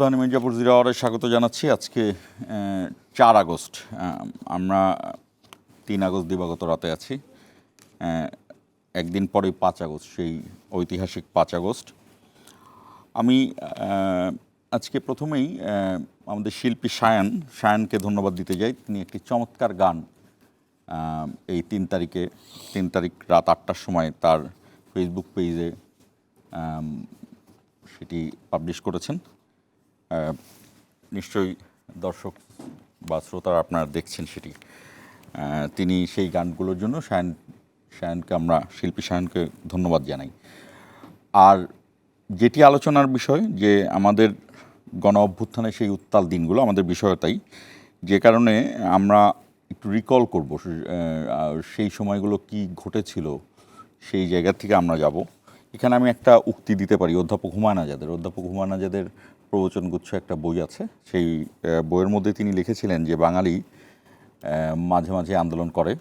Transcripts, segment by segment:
Ispahani Mirzapur zero আওয়ারে স্বাগত জানাচ্ছি। আজকে 4 আগস্ট, আমরা 3 আগস্ট দিবাগত রাতে আছি। একদিন পরেই 5 আগস্ট, সেই ঐতিহাসিক 5 আগস্ট। আমি আজকে প্রথমেই আমাদের শিল্পী সায়ানকে ধন্যবাদ দিতে যাই। তিনি একটি চমৎকার গান এই 3 তারিখ রাত 8টার সময় তার ফেসবুক পেজে সেটি পাবলিশ করেছেন। নিশ্চয়ই দর্শক বা শ্রোতারা আপনারা দেখছেন সেটি। তিনি সেই গানগুলোর জন্য শিল্পী সায়ানকে ধন্যবাদ জানাই। আর যেটি আলোচনার বিষয়, যে আমাদের গণ অভ্যুত্থানের সেই উত্তাল দিনগুলো আমাদের বিষয়টাই, যে কারণে আমরা একটু রিকল করব সেই সময়গুলো কি ঘটেছিল, সেই জায়গা থেকে আমরা যাব। এখানে আমি একটা উক্তি দিতে পারি। অধ্যাপক হুমায়ুন আজাদের প্রবচনগুচ্ছ একটা বই আছে। সেই বইয়ের মধ্যে তিনি লিখেছিলেন যে বাঙালি মাঝে মাঝে আন্দোলন করে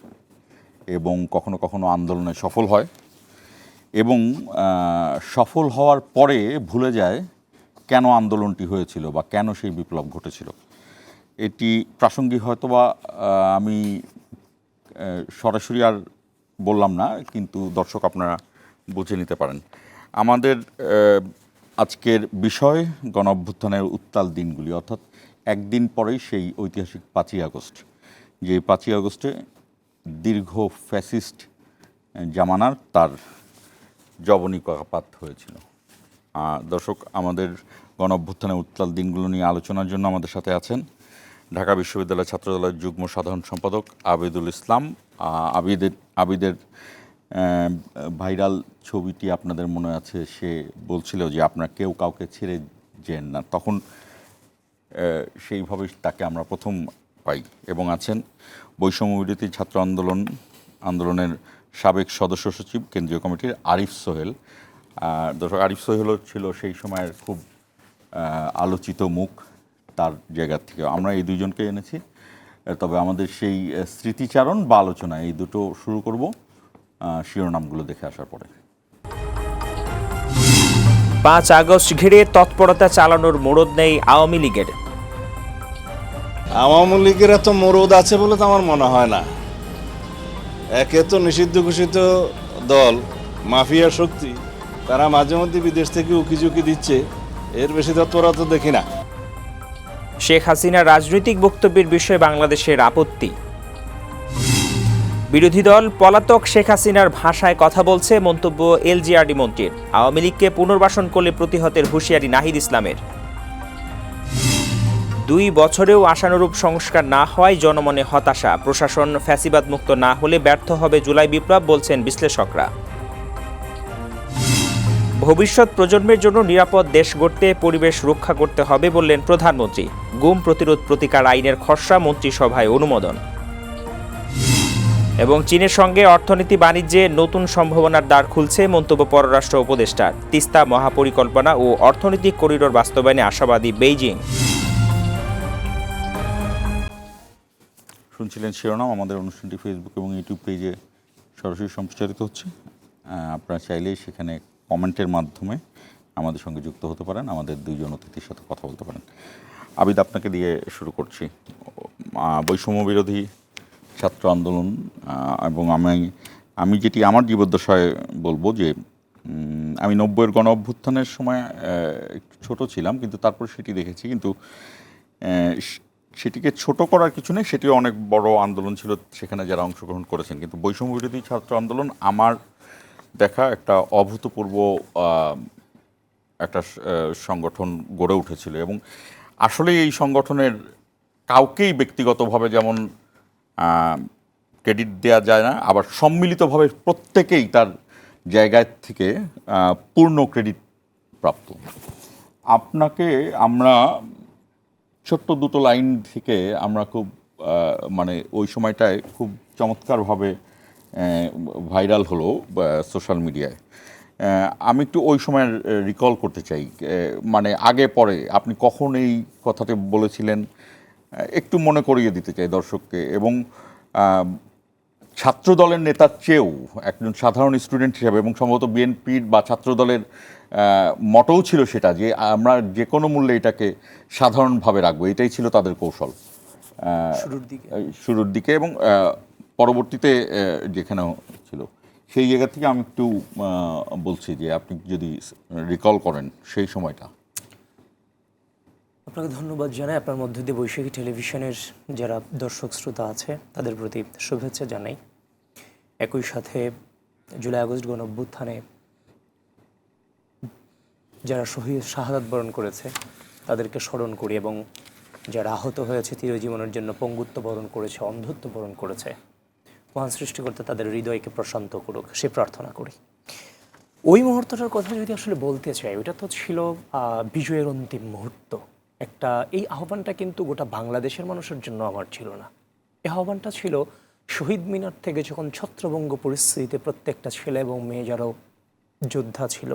এবং কখনো কখনো আন্দোলনে সফল হয়, এবং সফল হওয়ার পরে ভুলে যায় কেন আন্দোলনটি হয়েছিল বা কেন সেই বিপ্লব ঘটেছিল। এটি প্রাসঙ্গিক হয়তো বা আমি সরাসরি আর বললাম না, কিন্তু দর্শক আপনারা বুঝে নিতে পারেন। আমাদের আজকের বিষয় গণ অভ্যুত্থানের উত্তাল দিনগুলি, অর্থাৎ একদিন পরেই সেই ঐতিহাসিক 5ই আগস্ট, যে 5ই আগস্টে দীর্ঘ ফ্যাসিস্ট জামানার তার যবনিকাপাত হয়েছিল। দর্শক, আমাদের গণ অভ্যুত্থানের উত্তাল দিনগুলো নিয়ে আলোচনার জন্য আমাদের সাথে আছেন ঢাকা বিশ্ববিদ্যালয় ছাত্রদলের যুগ্ম সাধারণ সম্পাদক আবিদুল ইসলাম। আবিদের ভাইরাল ছবিটি আপনাদের মনে আছে, সে বলছিল যে আপনারা কেউ কাউকে ছেড়ে যেন না, তখন সেইভাবে তাকে আমরা প্রথম পাই। এবং আছেন বৈষম্যবিরোধী ছাত্র আন্দোলনের সাবেক সদস্য সচিব কেন্দ্রীয় কমিটির আরিফ সোহেল। দর্শক, আরিফ সোহেলও ছিল সেই সময়ের খুব আলোচিত মুখ। তার জায়গা থেকে আমরা এই দুইজনকে এনেছি। তবে আমাদের সেই স্মৃতিচারণ বা আলোচনা, এই দুটো শুরু করব শিরোনামগুলো দেখে আসার পরে। 5 আগস্ট ঘিরে তৎপরতা চালানোর মরদ নেই আওয়ামী লীগের। আওয়ামী লীগের এত মরদ আছে বলে তো আমার মনে হয় না। একে তো নিষিদ্ধ ঘোষিত দল, মাফিয়া শক্তি, তারা মাঝে মধ্যে বিদেশ থেকে উকিঝুঁকি দিচ্ছে, এর বেশি তৎপরতা তো দেখি না। শেখ হাসিনার রাজনৈতিক বক্তব্যের বিষয়ে বাংলাদেশের আপত্তি। বিরোধী দল পলাতক শেখ হাসিনার ভাষায় কথা বলছে, মন্তব্য এলজিআরডি মন্ত্রীর। আওয়ামী লীগকে পুনর্বাসন করলে প্রতিহতের হুঁশিয়ারি নাহিদ ইসলামের। 2 বছরেও আশানুরূপ সংস্কার না হওয়ায় জনমনে হতাশা, প্রশাসন ফ্যাসিবাদ মুক্ত না হলে ব্যর্থ হবে জুলাই বিপ্লব, বলছেন বিশ্লেষকরা। ভবিষ্যৎ প্রজন্মের জন্য নিরাপদ দেশ গড়তে পরিবেশ রক্ষা করতে হবে বললেন প্রধানমন্ত্রী। গুম প্রতিরোধ প্রতিকার আইনের খসড়া মন্ত্রিসভায় অনুমোদন। এবং চীনের সঙ্গে অর্থনীতি বাণিজ্যে নতুন সম্ভাবনার দ্বার খুলছে, মন্তব্য পররাষ্ট্র উপদেষ্টার। তিস্তা মহাপরিকল্পনা ও অর্থনৈতিক করিডোর বাস্তবায়নে আশাবাদী বেইজিং। শুনছিলেন শিরোনাম। আমাদের অনুষ্ঠানটি ফেসবুক এবং ইউটিউব পেজে সরাসরি সম্প্রচারিত হচ্ছে। আপনারা চাইলেই সেখানে কমেন্টের মাধ্যমে আমাদের সঙ্গে যুক্ত হতে পারেন, আমাদের দুইজন অতিথির সাথে কথা বলতে পারেন। আবিদ, আপনাকে দিয়ে শুরু করছি। বৈষম্য বিরোধী ছাত্র আন্দোলন, এবং আমি যেটি আমার জীবদ্দশায় বলবো যে আমি 90-এর গণ অভ্যুত্থানের সময় একটু ছোটো ছিলাম, কিন্তু তারপর সেটি দেখেছি। কিন্তু সেটিকে ছোট করার কিছু নেই, সেটিও অনেক বড় আন্দোলন ছিল সেখানে যারা অংশগ্রহণ করেছেন। কিন্তু বৈষম্য বিরোধী ছাত্র আন্দোলন আমার দেখা একটা অভূতপূর্ব একটা সংগঠন গড়ে উঠেছিল, এবং আসলে এই সংগঠনের কাউকেই ব্যক্তিগতভাবে যেমন ক্রেডিট দেওয়া যায় না, আবার সম্মিলিতভাবে প্রত্যেকেই তার জায়গায় থেকে পূর্ণ ক্রেডিট প্রাপ্ত। আপনাকে আমরা ছোট্ট দুটো লাইন থেকে আমরা খুব ওই সময়টায় খুব চমৎকারভাবে ভাইরাল হলো সোশ্যাল মিডিয়ায়। আমি একটু ওই সময়ের রিকল করতে চাই, আগে পরে আপনি কখন এই কথাটি বলেছিলেন একটু মনে করিয়ে দিতে চাই দর্শককে। এবং ছাত্র দলের নেতার চেয়েও একজন সাধারণ স্টুডেন্ট হিসাবে, এবং সম্ভবত বিএনপির বা ছাত্র দলের মটোও ছিল সেটা, যে আমরা যে কোনো মূল্যে এটাকে সাধারণভাবে রাখবো, এটাই ছিল তাদের কৌশল শুরুর দিকে এবং পরবর্তীতে যেখানেও ছিল। সেই জায়গা থেকে আমি একটু বলছি যে আপনি যদি রিকল করেন সেই সময়টা। আপনাকে ধন্যবাদ জানাই। আপনার মধ্য দিয়ে বৈশাখী টেলিভিশনের যারা দর্শক শ্রোতা আছে তাদের প্রতি শুভেচ্ছা জানাই। একই সাথে জুলাই আগস্ট গণ অভ্যুত্থানে যারা শহীদ শাহাদাত বরণ করেছে তাদেরকে স্মরণ করি, এবং যারা আহত হয়েছে চিরজীবনের জন্য পঙ্গুত্ব বরণ করেছে, অন্ধত্ব বরণ করেছে, মহান সৃষ্টিকর্তা তাদের হৃদয়কে প্রশান্ত করুক সে প্রার্থনা করি। ওই মুহূর্তটার কথা যদি আসলে বলতে চাই, ওইটা তো ছিল বিজয়ের অন্তিম মুহূর্ত। একটা এই আহ্বানটা কিন্তু গোটা বাংলাদেশের মানুষের জন্য আমার ছিল না। এই আহ্বানটা ছিল শহীদ মিনার থেকে যখন ছত্রভঙ্গ পরিস্থিতিতে প্রত্যেকটা ছেলে এবং মেয়ে যারাও যোদ্ধা ছিল,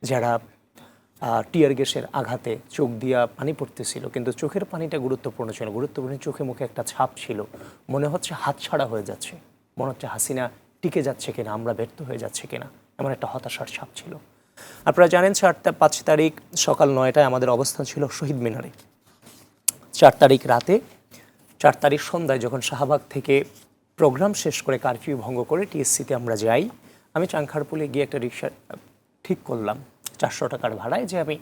যারা টিয়ার গ্যাসের আঘাতে চোখ দিয়া পানি পড়তেছিল, কিন্তু চোখের পানিটা গুরুত্বপূর্ণ ছিল, গুরুত্বপূর্ণ চোখে মুখে একটা ছাপ ছিল, মনে হচ্ছে হাতছাড়া হয়ে যাচ্ছে, মনে হচ্ছে হাসিনা টিকে যাচ্ছে কিনা, আমরা ব্যর্থ হয়ে যাচ্ছে কিনা, এমন একটা হতাশার ছাপ ছিল। আপনারা জানেন 5 তারিখ সকাল 9টায় আমাদের অবস্থান ছিল শহীদ মিনারে। 4 তারিখ রাতে, 4 তারিখ সন্ধ্যায় যখন শাহবাগ থেকে প্রোগ্রাম শেষ করে কারফিউ ভঙ্গ করে টিএসসিতে আমরা যাই, আমি চাংখারপুলে গিয়ে একটা রিক্সা ঠিক করলাম 400 টাকার ভাড়ায়, যে আমি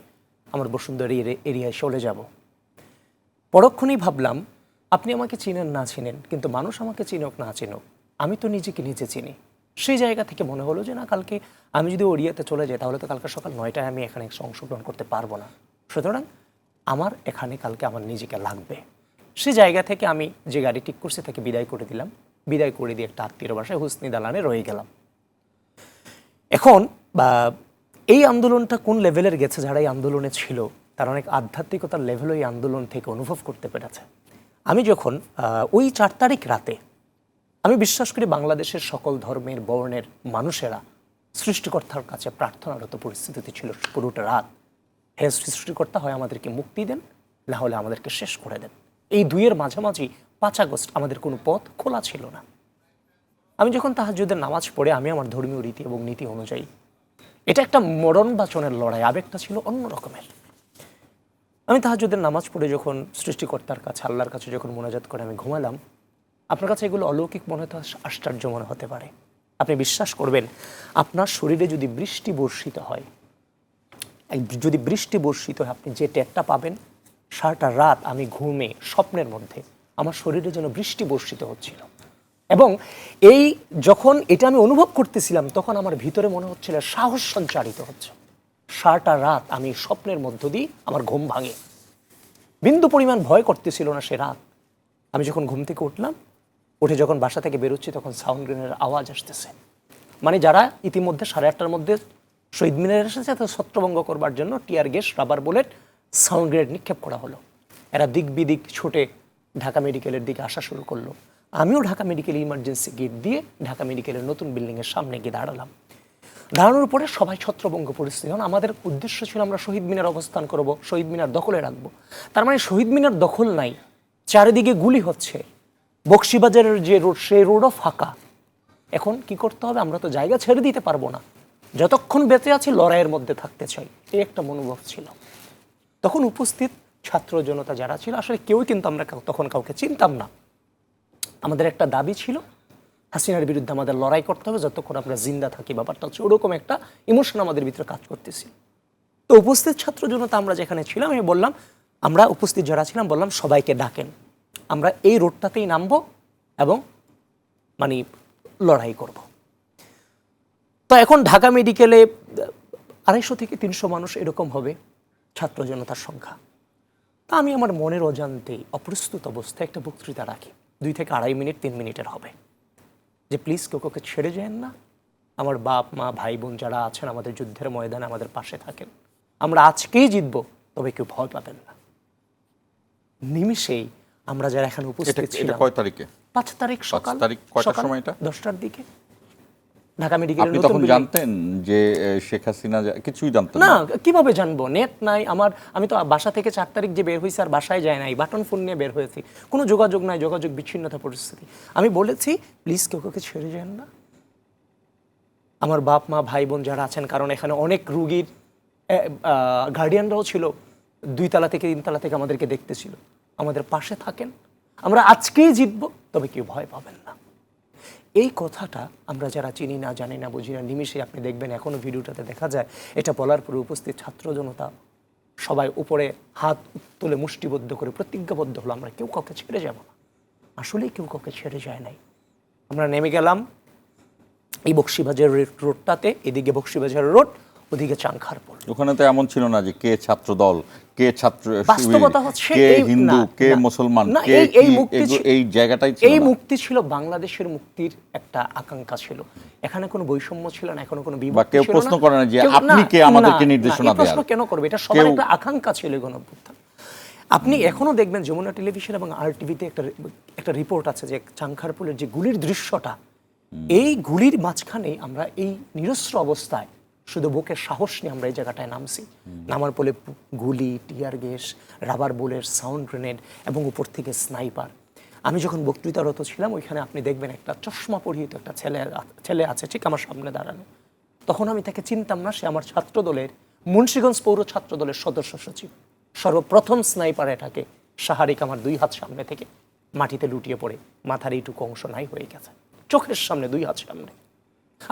আমার বসুন্ধরা এরিয়ায় চলে যাব। পরক্ষণেই ভাবলাম, আপনি আমাকে চিনেন না চিনেন, কিন্তু মানুষ আমাকে চিনুক না চিনুক, আমি তো নিজেকে নিজে চিনি। সেই জায়গা থেকে মনে হলো যে না, কালকে আমি যদি ওরিয়াতে চলে যাই তাহলে তো কালকে সকাল 9টায় আমি এখানে অংশগ্রহণ করতে পারবো না, সুতরাং আমার এখানে কালকে আমার নিজেকে লাগবে। সেই জায়গা থেকে আমি যে গাড়ি ঠিক করছি তাকে বিদায় করে দিলাম। বিদায় করে দিয়ে একটা আত্মীয়র বাসায় হুসনি দালানে রয়ে গেলাম। এখন এই আন্দোলনটা কোন লেভেলের গেছে, যারা এই আন্দোলনে ছিল তারা অনেক আধ্যাত্মিকতার লেভেলও এই আন্দোলন থেকে অনুভব করতে পেরেছে। আমি যখন ওই 4 তারিখ রাতে, আমি বিশ্বাস করি বাংলাদেশের সকল ধর্মের বর্ণের মানুষেরা সৃষ্টিকর্তার কাছে প্রার্থনারত পরিস্থিতিতে ছিল পুরোটা রাত। হে সৃষ্টিকর্তা, হয় আমাদেরকে মুক্তি দেন, না হলে আমাদেরকে শেষ করে দেন। এই দুইয়ের মাঝামাঝি 5 আগস্ট আমাদের কোনো পথ খোলা ছিল না। আমি যখন তাহাজ্জুদের নামাজ পড়ে, আমি আমার ধর্মীয় রীতি এবং নীতি অনুযায়ী, এটা একটা মরণ বাঁচনের লড়াই, আবেগটা ছিল অন্য রকমের। আমি তাহাজ্জুদের নামাজ পড়ে যখন সৃষ্টিকর্তার কাছে, আল্লাহর কাছে যখন মোনাজাত করে আমি ঘুমালাম, আপনার কাছে এগুলো অলৌকিক মনে হতে, আশ্চর্য মনে হতে পারে। আপনি বিশ্বাস করবেন, আপনার শরীরে যদি বৃষ্টি বর্ষিত হয়, যদি বৃষ্টি বর্ষিত হয়, আপনি যে টেরটা পাবেন, সারাটা রাত আমি ঘুমে স্বপ্নের মধ্যে আমার শরীরে যেন বৃষ্টি বর্ষিত হচ্ছিল। এবং এই যখন এটা আমি অনুভব করতেছিলাম, তখন আমার ভিতরে মনে হচ্ছিল সাহস সঞ্চারিত হচ্ছে। সারাটা রাত আমি স্বপ্নের মধ্য দিয়ে আমার ঘুম ভাঙে, বিন্দু পরিমাণ ভয় করতেছিল না সে রাত। আমি যখন ঘুম থেকে উঠলাম, উঠে যখন বাসা থেকে বেরোচ্ছি, তখন সাউন্ড গ্রেনেডের আওয়াজ আসতেছে। মানে যারা ইতিমধ্যে 8:30টার মধ্যে শহীদ মিনারে এসেছে, তাদের ছত্রভঙ্গ করবার জন্য tear gas, rubber bullet, sound grenade নিক্ষেপ করা হলো। এরা দিক বিদিক ছুটে ঢাকা মেডিকেলের দিকে আসা শুরু করলো। আমিও ঢাকা মেডিকেল ইমার্জেন্সি গেট দিয়ে ঢাকা মেডিকেলের নতুন বিল্ডিংয়ের সামনে গিয়ে দাঁড়ালাম। দাঁড়ানোর পরে সবাই ছত্রভঙ্গ পরিস্থিতি। কারণ আমাদের উদ্দেশ্য ছিল আমরা শহীদ মিনার অবস্থান করব, শহীদ মিনার দখলে রাখবো। তার মানে শহীদ মিনার দখল নাই, চারিদিকে গুলি হচ্ছে, বক্সিবাজারের যে রোড, সেই রোডও ফাঁকা। এখন কি করতে হবে? আমরা তো জায়গা ছেড়ে দিতে পারবো না, যতক্ষণ বেঁচে আছি লড়াইয়ের মধ্যে থাকতে চাই, এই একটা মনোভাব ছিল। তখন উপস্থিত ছাত্র জনতা যারা ছিল, আসলে কেউই কিন্তু আমরা তখন কাউকে চিনতাম না। আমাদের একটা দাবি ছিল, হাসিনার বিরুদ্ধে আমাদের লড়াই করতে হবে যতক্ষণ আমরা জিন্দা থাকি। ব্যাপারটা হচ্ছে ওরকম একটা ইমোশন আমাদের ভিতরে কাজ করতেছি। তো উপস্থিত ছাত্র জনতা আমরা যেখানে ছিলাম, আমি বললাম, আমরা উপস্থিত যারা ছিলাম বললাম, সবাইকে ডাকেন, আমরা এই রোডটাতেই নামবো এবং মানে লড়াই করব। তো এখন ঢাকা মেডিকেলে 250 থেকে 300 মানুষ এরকম হবে ছাত্র জনতার সংখ্যা। তা আমি আমার মনের অজান্তেই অপ্রস্তুত অবস্থায় একটা বক্তৃতা রাখি, 2 থেকে 2.5 মিনিট 3 মিনিটের হবে, যে প্লিজ কেউ কাউকে ছেড়ে যান না, আমার বাপ মা ভাই বোন যারা আছেন আমাদের যুদ্ধের ময়দানে আমাদের পাশে থাকেন, আমরা আজকেই জিতবো, তবে কেউ ভয় পাবেন না। নিমিষেই আমরা যারা এখানে উপস্থিত ছিলাম, 5 তারিখ 5 তারিখ সকাল 10টার দিকে ঢাকা মেডিকেলের আপনি নতুন তখন building- জানতেন যে শেখ হাসিনা কিছুই জানতেন না, কিভাবে জানবো? নেট নাই আমার, আমি তো বাসা থেকে 4 তারিখ যে বের হয়েছি আর বাসায় যায় নাই, বাটন ফোন নিয়ে বের হয়েছি, কোনো যোগাযোগ নাই, যোগাযোগ বিচ্ছিন্নতা পরিস্থিতি। আমি বলেছি প্লিজ কেউ কাউকে ছেড়ে যান না, আমার বাপ মা ভাই বোন যারা আছেন, কারণ এখানে অনেক রুগীর গার্ডিয়ানরাও ছিল, 2 তলা থেকে 3 তলা থেকে আমাদেরকে দেখতেছিল, আমাদের পাশে থাকেন, আমরা আজকেই জিতবো, তবে কেউ ভয় পাবেন না। এই কথাটা আমরা যারা চিনি না, জানি না, বুঝি না, নিমিষে আপনি দেখবেন এখনো ভিডিওটাতে দেখা যায়, এটা বলার পরে উপস্থিত ছাত্র জনতা সবাই উপরে হাত তুলে মুষ্টিবদ্ধ করে প্রতিজ্ঞাবদ্ধ হলো, আমরা কেউ কাউকে ছেড়ে যাব না। আসলেই কেউ কাউকে ছেড়ে যায় নাই। আমরা নেমে গেলাম এই বকশীবাজার রোডটাতে, এদিকে বকশীবাজার রোড, ওদিকে চাংখারপুল। ওখানে তো এমন ছিল না যে কে ছাত্র দল, কে ছাত্র বাস্তবতা হচ্ছে কে এই হিন্দু, না, কে না, মুসলমান, না, কে এই মুক্তি এই জায়গাটাই ছিল এই না। মুক্তি ছিল বাংলাদেশের মুক্তির একটা আকাঙ্ক্ষা ছিল। এখানে কোনো বৈষম্য ছিল না, এখনো কোনো বা বিভক্তি কেউ ছিল প্রশ্ন না। করে না যে কেউ- আপনি কে আমাদেরকে না, নির্দেশনা এই প্রশ্ন দেয়ার। কেন করবে? এটা সবার একটা আকাঙ্ক্ষা ছিল এই গণঅভ্যুত্থান। আপনি এখনো দেখবেন যমুনা টেলিভিশন এবং RTV-তে একটা রিপোর্ট আছে যে চাংখারপুলের যে গুলির দৃশ্যটা, এই গুলির মাঝখানে আমরা এই নিরস্ত্র অবস্থায় শুধু বুকের সাহস নিয়ে আমরা এই জায়গাটায় নামছি। নামার পরে গুলি, tear gas, rubber bullet, sound grenade এবং উপর থেকে স্নাইপার। আমি যখন বক্তৃতারত ছিলাম ওইখানে আপনি দেখবেন একটা চশমা পরিহিত একটা ছেলে আছে ঠিক আমার সামনে দাঁড়ানো। তখন আমি তাকে চিনতাম না, সে আমার ছাত্র দলের, মুন্সিগঞ্জ পৌর ছাত্র দলের সদস্য সচিব। সর্বপ্রথম স্নাইপার এটাকে শাহারিক আমার 2 হাত সামনে থেকে মাটিতে লুটিয়ে পড়ে মাথার এইটুকু অংশ নাই হয়ে গেছে, চোখের সামনে, 2 হাত সামনে।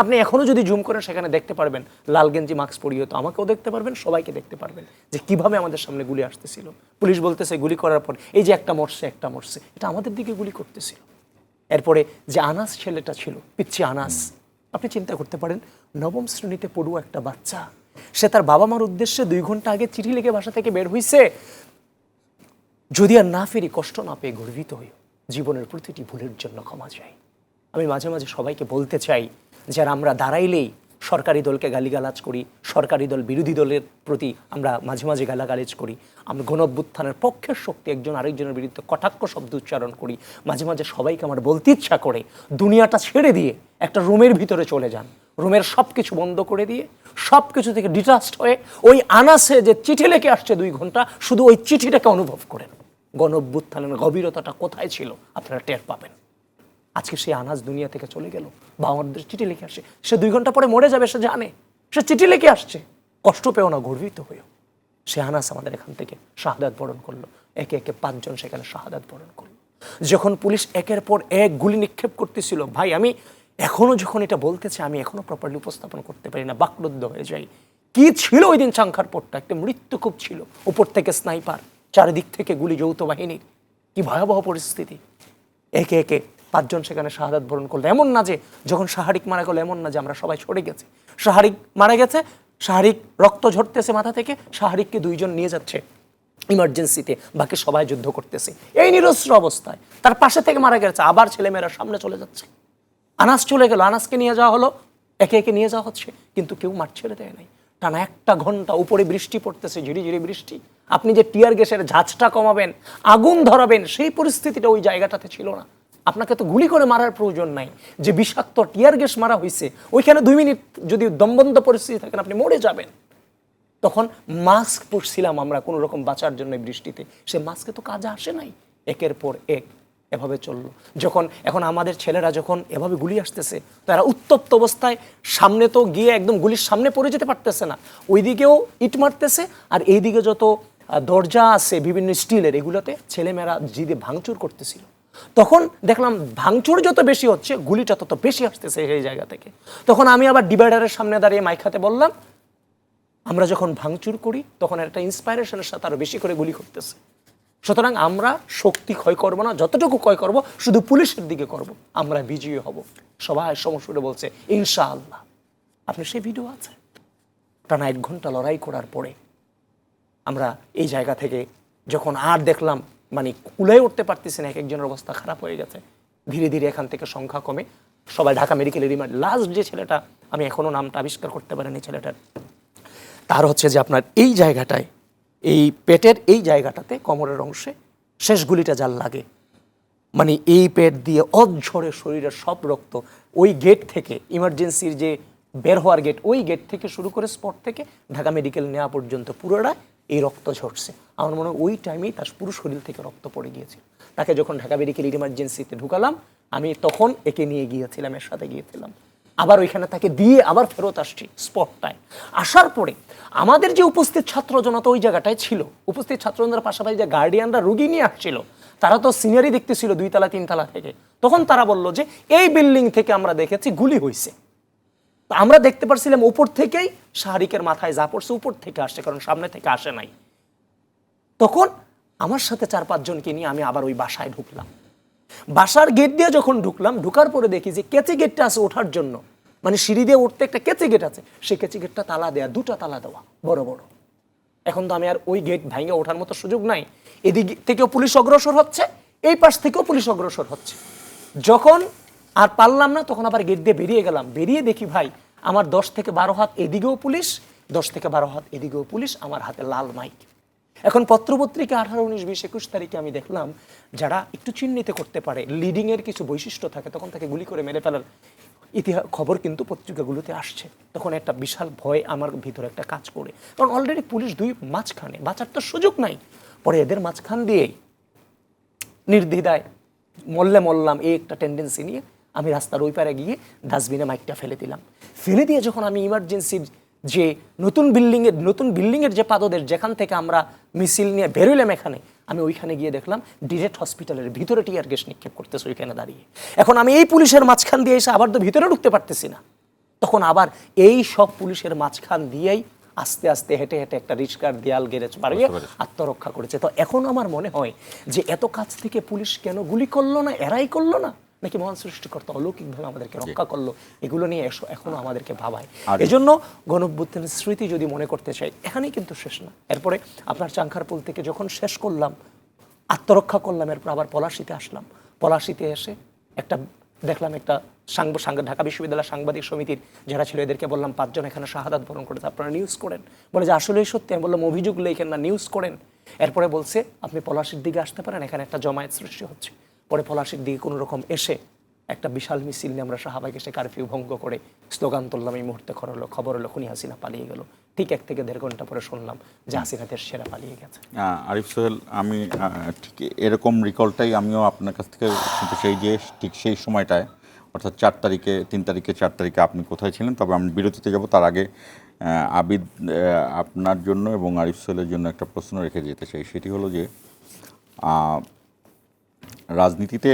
আপনি এখনো যদি জুম করেন সেখানে দেখতে পারবেন লাল গেঞ্জি মাস্ক পরিয়ে, তো আমাকেও দেখতে পারবেন, সবাইকে দেখতে পারবেন যে কিভাবে আমাদের সামনে গুলি আসতেছিল। পুলিশ বলতেছে গুলি করার পর এই যে একটা মরছে, এটা আমাদের দিকে গুলি করতেছিল। এরপরে যে আনাস ছেলেটা ছিল, পিচ্ছি আনাস, আপনি চিন্তা করতে পারেন 9ম শ্রেণীতে পড়ুয়া একটা বাচ্চা, সে তার বাবা মার উদ্দেশ্যে 2 ঘন্টা আগে চিঠি লিখে বাসা থেকে বের হইছে, যদি আর না ফিরি কষ্ট না পেয়ে গর্বিত হই, জীবনের প্রতিটি ভুলের জন্য ক্ষমা চাই। আমি মাঝে মাঝে সবাইকে বলতে চাই, যারা আমরা দাঁড়াইলেই সরকারি দলকে গালিগালাজ করি, সরকারি দল বিরোধী দলের প্রতি আমরা মাঝে মাঝে গালাগালিজ করি, আমরা গণঅভ্যুত্থানের পক্ষের শক্তি একজন আরেকজনের বিরুদ্ধে কটাক্ষ শব্দ উচ্চারণ করি, মাঝে মাঝে সবাইকে আমার বলতে ইচ্ছা করে দুনিয়াটা ছেড়ে দিয়ে একটা রুমের ভিতরে চলে যান, রুমের সব কিছু বন্ধ করে দিয়ে সব কিছু থেকে ডিটাচড হয়ে ওই আনাসে যে চিঠি লিখে আসছে 2 ঘন্টা, শুধু ওই চিঠিটাকে অনুভব করেন। গণঅভ্যুত্থানের গভীরতাটা কোথায় ছিল আপনারা টের পাবেন। আজকে সে আনাজ দুনিয়া থেকে চলে গেল, বা আমাদের চিঠি লিখে আসে, সে 2 ঘন্টা পরে মরে যাবে, সে জানে, সে চিঠি লিখে আসছে, কষ্ট পেও না, গর্বিত হয়েও। সে আনাজ আমাদের এখান থেকে শাহাদাত বরণ করলো, একে একে 5 জন সেখানে শাহাদাত বরণ করলো। যখন পুলিশ একের পর এক গুলি নিক্ষেপ করতেছিল, ভাই আমি এখনো যখন এটা বলতে চাই, আমি এখনো প্রপারলি উপস্থাপন করতে পারি না, বাকরুদ্ধ হয়ে যাই। কি ছিল ওই দিন চাংখারপুলটা, একটা মৃত্যু খুব ছিল, উপর থেকে স্নাইপার, চারিদিক থেকে গুলি, যৌথ বাহিনীর, কি ভয়াবহ পরিস্থিতি। একে একে 5 জন সেখানে শাহাদাত বরণ করলো। এমন না যে যখন শাহারিক মারা গেল, এমন না যে আমরা সবাই সরে গেছে, শাহারিক মারা গেছে, শাহারিক রক্ত ঝরতেছে মাথা থেকে, শাহারিককে 2 জন নিয়ে যাচ্ছে ইমার্জেন্সিতে, বাকি সবাই যুদ্ধ করতেছে এই নিরস্ত্র অবস্থায়। তার পাশে থেকে মারা গেছে, আবার ছেলেমেয়েরা সামনে চলে যাচ্ছে। আনাস চলে গেল, আনাসকে নিয়ে যাওয়া হলো, একে একে নিয়ে যাওয়া হচ্ছে, কিন্তু কেউ মাঠ ছেড়ে দেয় নাই। টানা 1 ঘন্টা উপরে বৃষ্টি পড়তেছে, ঝিরিঝিরি বৃষ্টি। আপনি যে টিয়ার গ্যাসের ঝাঁজটা কমাবেন, আগুন ধরাবেন, সেই পরিস্থিতিটা ওই জায়গাটাতে ছিল না। আপনাকে তো গুলি করে মারার প্রয়োজন নাই, যে বিষাক্ত টিয়ার গ্যাস মারা হয়েছে ওইখানে 2 মিনিট যদি দমবন্ধ পরিস্থিতি থাকেন আপনি মরে যাবেন। তখন মাস্ক পরছিলাম আমরা কোনো রকম বাঁচার জন্য বৃষ্টিতে, সে মাস্কে তো কাজে আসে নাই। একের পর এক এভাবে চললো। যখন এখন আমাদের ছেলেরা যখন এভাবে গুলি আসতেছে, তারা উত্তপ্ত অবস্থায় সামনে তো গিয়ে একদম গুলির সামনে পড়ে যেতে পারতেছে না, ওইদিকেও ইট মারতেছে, আর এইদিকে যত দরজা আছে বিভিন্ন স্টিলের, এগুলোতে ছেলেমেয়েরা জিদে ভাঙচুর করতেছিল। তখন দেখলাম ভাঙচুর যত বেশি হচ্ছে, গুলিটা তত বেশি আসতেছে সেই জায়গা থেকে। তখন আমি আবার ডিভাইডারের সামনে দাঁড়িয়ে মাইক হাতে বললাম, আমরা যখন ভাঙচুর করি তখন একটা ইন্সপাইরেশনের সাথে আরো বেশি করে গুলি করতেছে। সুতরাং আমরা শক্তি ক্ষয় করবো না, যতটুকু ক্ষয় করব শুধু পুলিশের দিকে করব, আমরা বিজয়ী হব। সবাই সমস্যাটা বলছে ইনশাআল্লাহ। আপনি সেই ভিডিও আছে, টানা 1 ঘন্টা লড়াই করার পরে আমরা এই জায়গা থেকে যখন আর দেখলাম মানে কুলায় উঠতে পারতেছি না, একজনের অবস্থা খারাপ হয়ে গেছে, ধীরে ধীরে এখান থেকে সংখ্যা কমে সবাই ঢাকা মেডিকেলের রিমান্ড। লাস্ট যে ছেলেটা, আমি এখনো নামটা আবিষ্কার করতে পারিনি ছেলেটার, তার হচ্ছে যে আপনার এই জায়গাটায়, এই পেটের এই জায়গাটাতে কোমরের অংশে শেষ গুলিটা যার লাগে, মানে এই পেট দিয়ে অঝরে শরীরের সব রক্ত ওই গেট থেকে, ইমার্জেন্সির যে বের হওয়ার গেট, ওই গেট থেকে শুরু করে স্পট থেকে ঢাকা মেডিকেল নেওয়া পর্যন্ত পুরোটা এই রক্ত ঝরছে। আমার মনে হয় ওই টাইমেই তার পুরো শরীর থেকে রক্ত পড়ে গিয়েছিল। তাকে যখন ঢাকা মেডিকেল ইমার্জেন্সিতে ঢুকালাম, আমি তখন একে নিয়ে গিয়েছিলাম, এর সাথে গিয়েছিলাম, আবার ওইখানে তাকে দিয়ে আবার ফেরত আসছি স্পটটায়। আসার পরে আমাদের যে উপস্থিত ছাত্র জনতা ওই জায়গাটায় ছিল, উপস্থিত ছাত্র জনতার পাশাপাশি যে গার্ডিয়ানরা রুগী নিয়ে আসছিল, তারা তো সিনারি দেখতেছিল 2 তলা 3 তলা থেকে। তখন তারা বলল যে এই বিল্ডিং থেকে আমরা দেখেছি গুলি হয়েছে। আমরা দেখতে পারছিলাম উপর থেকেই শাহরিকের মাথায় যা পড়ছে উপর থেকে আসছে, কারণ সামনে থেকে আসে নাই। তখন আমার সাথে 4-5 জনকে নিয়ে আমি আবার ওই বাসায় ঢুকলাম। বাসার গেট দিয়ে যখন ঢুকলাম, ঢুকার পরে দেখি যে কেচি গেটটা আছে ওঠার জন্য, মানে সিঁড়ি দিয়ে উঠতে একটা কেচি গেট আছে, সেই কেচি গেটটা তালা দেয়া, 2টা তালা দেওয়া বড় বড়। এখন তো আমি আর ওই গেট ভাঙে ওঠার মতো সুযোগ নাই। এদিক থেকেও পুলিশ অগ্রসর হচ্ছে, এই পাশ থেকেও পুলিশ অগ্রসর হচ্ছে। যখন আর পারলাম না, তখন আবার গেট দিয়ে বেরিয়ে গেলাম। বেরিয়ে দেখি ভাই আমার 10 থেকে 12 হাত এদিকেও পুলিশ, 10 থেকে 12 হাত এদিকেও পুলিশ, আমার হাতে লাল মাইক। এখন পত্রপত্রিকা 18, 19, 20, 21 তারিখে আমি দেখলাম যারা একটু চিহ্নিত করতে পারে, লিডিং এর কিছু বৈশিষ্ট্য থাকে, তখন তাকে গুলি করে মেরে ফেলার খবর কিন্তু পত্রিকাগুলোতে আসছে। তখন একটা বিশাল ভয় আমার ভিতরে একটা কাজ করে, কারণ অলরেডি পুলিশ 2 মাঝখানে, বাঁচার তো সুযোগ নাই। পরে এদের মাঝখান দিয়েই নির্দ্বিধায় মল্লে মল্লাম, এই একটা টেন্ডেন্সি নিয়ে আমি রাস্তার ওই পারে গিয়ে ডাস্টবিনে মাইকটা ফেলে দিলাম। ফেলে দিয়ে যখন আমি ইমার্জেন্সির যে নতুন বিল্ডিংয়ের যে পাদদেশ, যেখান থেকে আমরা মিছিল নিয়ে বেরোইলাম, এখানে আমি ওইখানে গিয়ে দেখলাম ডিরেক্ট হসপিটালের ভিতরে টিয়ার গ্যাস নিক্ষেপ করতেছে ওইখানে দাঁড়িয়ে। এখন আমি এই পুলিশের মাঝখান দিয়ে এসে আবার তো ভিতরে ঢুকতে পারতেছি না। তখন আবার এই সব পুলিশের মাঝখান দিয়েই আস্তে আস্তে হেঁটে হেঁটে একটা রিস্কার দেয়াল গেরেজ পাড়িয়ে আত্মরক্ষা করেছে। তো এখন আমার মনে হয় যে এত কাছ থেকে পুলিশ কেন গুলি করলো না, এরাই করলো না, নাকি মহান সৃষ্টিকর্তা অলৌকিকভাবে আমাদেরকে রক্ষা করলো, এগুলো নিয়ে এখনো আমাদেরকে ভাবায়। এজন্য গণঅভ্যুত্থানের স্মৃতি যদি মনে করতে চাই, এখানেই কিন্তু শেষ না। এরপরে আপনার চাংখারপুল থেকে যখন শেষ করলাম, আত্মরক্ষা করলাম, এরপর আবার পলাশীতে আসলাম। পলাশীতে এসে দেখলাম একটা ঢাকা বিশ্ববিদ্যালয় সাংবাদিক সমিতির যারা ছিল, এদেরকে বললাম 5 জন এখানে শাহাদাত বরণ করেছে, আপনারা নিউজ করেন। বলে যে আসলেই সত্যি। আমি বললাম অভিযোগ লেখেন না, নিউজ করেন। এরপরে বলছে আপনি পলাশীর দিকে আসতে পারেন, এখানে একটা জমায়েত সৃষ্টি হচ্ছে। পরে পলাশীর দিকে কোনো রকম এসে একটা বিশাল মিছিল নিয়ে আমরা শাহবাগ এসে কারফিউ ভঙ্গ করে স্লোগান তুললাম। এই মুহূর্তে খবর হলো খুনি হাসিনা পালিয়ে গেল। ঠিক 1 থেকে 1.5 ঘন্টা পরে শুনলাম যে হাসিনা দেশ সেরা পালিয়ে গেছে। আরিফ সোহেল, আমি ঠিক এরকম রিকলটাই আমিও আপনার কাছ থেকে শুনতে চাই যে ঠিক সেই সময়টায়, অর্থাৎ 4 তারিখে, 3 তারিখে, 4 তারিখে আপনি কোথায় ছিলেন। তবে আমি বিরতিতে যাব, তার আগে আবিদ আপনার জন্য এবং আরিফ সোহেলের জন্য একটা প্রশ্ন রেখে যেতে চাই। সেটি হলো যে রাজনীতিতে,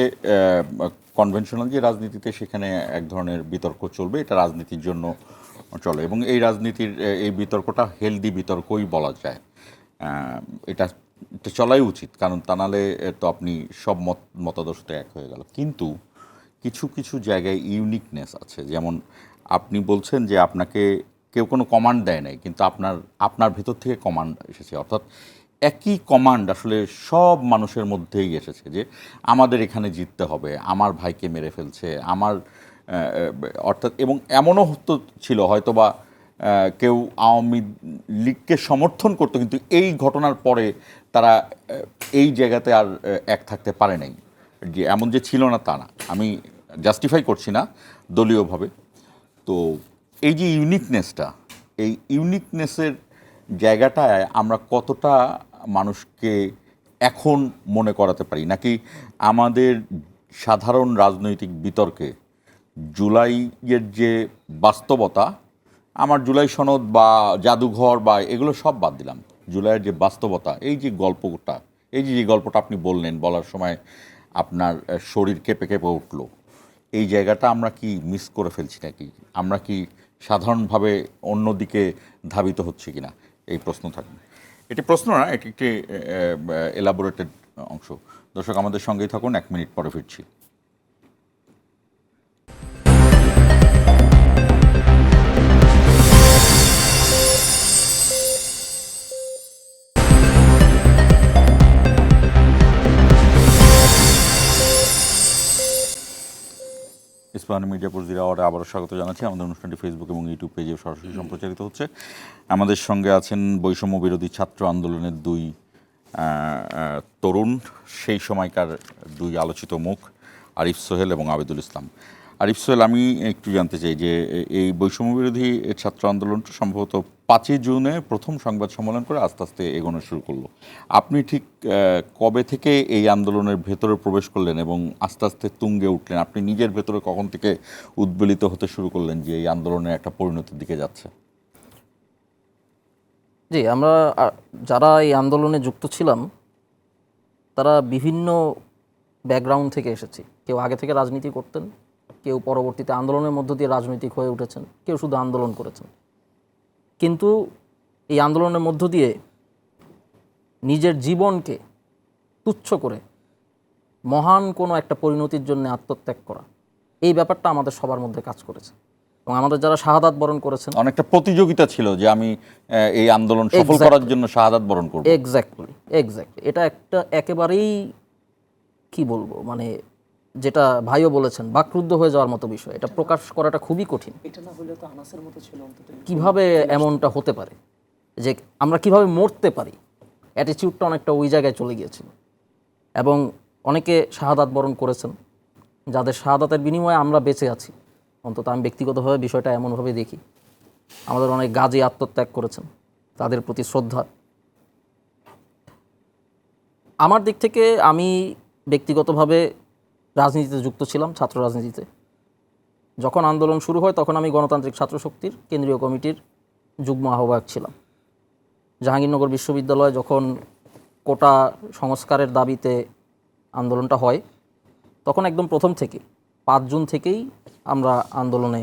কনভেনশনাল যে রাজনীতিতে, সেখানে এক ধরনের বিতর্ক চলবে, এটা রাজনীতির জন্য চলে এবং এই রাজনীতির এই বিতর্কটা হেলদি বিতর্কই বলা যায়। এটা চলাই উচিত, কারণ তা নাহলে তো আপনি সব মতাদর্শতে এক হয়ে গেল। কিন্তু কিছু কিছু জায়গায় ইউনিকনেস আছে, যেমন আপনি বলছেন যে আপনাকে কেউ কোনো কমান্ড দেয় নাই, কিন্তু আপনার ভেতর থেকে কমান্ড এসেছে, অর্থাৎ একই কমান্ড আসলে সব মানুষের মধ্যেই এসেছে যে আমাদের এখানে জিততে হবে, আমার ভাইকে মেরে ফেলছে, অর্থাৎ, এবং এমনও ছিল হয়তোবা কেউ আওয়ামী লীগকে সমর্থন করতো, কিন্তু এই ঘটনার পরে তারা এই জায়গাতে আর এক থাকতে পারে নাই। যে এমন যে ছিল না তা না, আমি জাস্টিফাই করছি না দলীয়ভাবে। তো এই যে ইউনিকনেসটা, এই ইউনিকনেসের জায়গাটায় আমরা কতটা মানুষকে এখন মনে করাতে পারি, নাকি আমাদের সাধারণ রাজনৈতিক বিতর্কে জুলাইয়ের যে বাস্তবতা, আমার জুলাই সনদ বা জাদুঘর বা এগুলো সব বাদ দিলাম, জুলাইয়ের যে বাস্তবতা, এই যে গল্পটা, এই যে গল্পটা আপনি বললেন, বলার সময় আপনার শরীর কেঁপে কেঁপে উঠলো, এই জায়গাটা আমরা কি মিস করে ফেলছি নাকি, আমরা কি সাধারণভাবে অন্যদিকে ধাবিত হচ্ছে কিনা, এই প্রশ্ন থাকবে। এটি প্রশ্ন না, এটি একটি এলাবোরেটেড অংশ। দর্শক আমাদের সঙ্গেই থাকুন, 1 মিনিট পরে ফিরছি। ইস্পাহানি মির্জাপুর জিরা আওয়ার্ডে আবারও স্বাগত জানাচ্ছি। আমাদের অনুষ্ঠানটি ফেসবুক এবং ইউটিউব পেজে সরাসরি সম্প্রচারিত হচ্ছে। আমাদের সঙ্গে আছেন বৈষম্য বিরোধী ছাত্র আন্দোলনের 2 তরুণ সেই সময়কার দুই আলোচিত মুখ আরিফ সোহেল এবং আবেদুল ইসলাম। আরিফ সোহেল, আমি একটু জানতে চাই যে এই বৈষম্য বিরোধী ছাত্র আন্দোলনটা সম্ভবত 5ই জুনে প্রথম সংবাদ সম্মেলন করে আস্তে আস্তে এগোনো শুরু করলো। আপনি ঠিক কবে থেকে এই আন্দোলনের ভেতরে প্রবেশ করলেন এবং আস্তে আস্তে তুঙ্গে উঠলেন? আপনি নিজের ভেতরে কখন থেকে উদ্বেলিত হতে শুরু করলেন যে এই আন্দোলনের একটা পরিণতির দিকে যাচ্ছে? জি, আমরা যারা এই আন্দোলনে যুক্ত ছিলাম তারা বিভিন্ন ব্যাকগ্রাউন্ড থেকে এসেছি। কেউ আগে থেকে রাজনীতি করতেন, কেউ পরবর্তীতে আন্দোলনের মধ্য দিয়ে রাজনৈতিক হয়ে উঠেছেন, কেউ শুধু আন্দোলন করেছেন। কিন্তু এই আন্দোলনের মধ্য দিয়ে নিজের জীবনকে তুচ্ছ করে মহান কোনো একটা পরিণতির জন্য আত্মত্যাগ করা, এই ব্যাপারটা আমাদের সবার মধ্যে কাজ করেছে। এবং আমাদের যারা শাহাদাত বরণ করেছেন, অনেকটা প্রতিযোগিতা ছিল যে আমি এই আন্দোলন সফল করার জন্য শাহাদাত বরণ করব। এক্স্যাক্টলি। এটা একটা একেবারেই কি বলবো, মানে যেটা ভাইও বলেছেন, বাকরুদ্ধ হয়ে যাওয়ার মতো বিষয়। এটা প্রকাশ করাটা খুবই কঠিন। এটা না হলে তো আনাসের মতো ছিল অন্তত। কিভাবে এমনটা হতে পারে, যে আমরা কিভাবে মরতে পারি, অ্যাটিটিউডটা অনেকটা ওই জায়গায় চলে গিয়েছিল। এবং অনেকে শাহাদাত বরণ করেছেন, যাদের শাহাদাতের বিনিময়ে আমরা বেঁচে আছি। অন্তত আমি ব্যক্তিগতভাবে বিষয়টা এমনভাবে দেখি। আমাদের অনেক গাজী আত্মত্যাগ করেছেন, তাদের প্রতি শ্রদ্ধা। আমার দিক থেকে আমি ব্যক্তিগতভাবে রাজনীতিতে যুক্ত ছিলাম, ছাত্র রাজনীতিতে। যখন আন্দোলন শুরু হয় তখন আমি গণতান্ত্রিক ছাত্র শক্তির কেন্দ্রীয় কমিটির যুগ্ম আহ্বায়ক ছিলাম। জাহাঙ্গীরনগর বিশ্ববিদ্যালয়ে যখন কোটা সংস্কারের দাবিতে আন্দোলনটা হয়, তখন একদম প্রথম থেকে 5 জুন থেকেই আমরা আন্দোলনে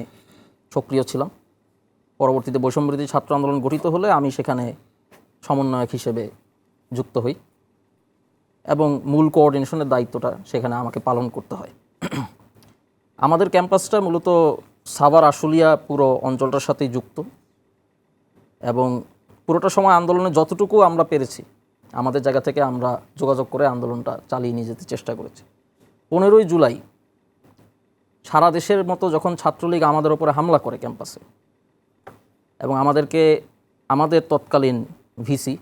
সক্রিয় ছিলাম। পরবর্তীতে বৈষম্যবিরোধী ছাত্র আন্দোলন গঠিত হলে আমি সেখানে সমন্বয়ক হিসেবে যুক্ত হই এবং মূল কোঅর্ডিনেশনের দায়িত্বটা সেখানে আমাকে পালন করতে হয়। আমাদের ক্যাম্পাসটা মূলত সাভার আশুলিয়া পুরো অঞ্চলটার সাথেই যুক্ত এবং পুরোটা সময় আন্দোলনে যতটুকু আমরা পেরেছি আমাদের জায়গা থেকে আমরা যোগাযোগ করে আন্দোলনটা চালিয়ে নিয়ে যেতে চেষ্টা করেছি। 15ই জুলাই সারা দেশের মতো যখন ছাত্রলীগ আমাদের ওপরে হামলা করে ক্যাম্পাসে এবং আমাদের তৎকালীন ভিসি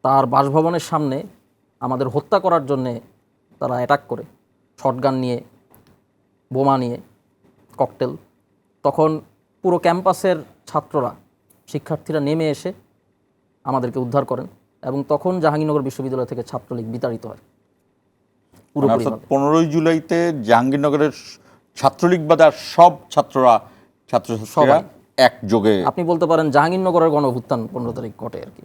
তার বাসভবনের সামনে আমাদের হত্যা করার জন্যে তারা অ্যাটাক করে, শটগান নিয়ে, বোমা নিয়ে, ককটেল, তখন পুরো ক্যাম্পাসের ছাত্ররা, শিক্ষার্থীরা নেমে এসে আমাদেরকে উদ্ধার করেন এবং তখন জাহাঙ্গীরনগর বিশ্ববিদ্যালয় থেকে ছাত্রলীগ বিতাড়িত হয় পুরোপুরি। 15ই জুলাইতে জাহাঙ্গীরনগরের ছাত্রলীগ বাদে আর সব ছাত্রছাত্রীরা একযোগে, আপনি বলতে পারেন জাহাঙ্গীরনগরের গণঅভ্যুত্থান 15 তারিখ ঘটে আর কি।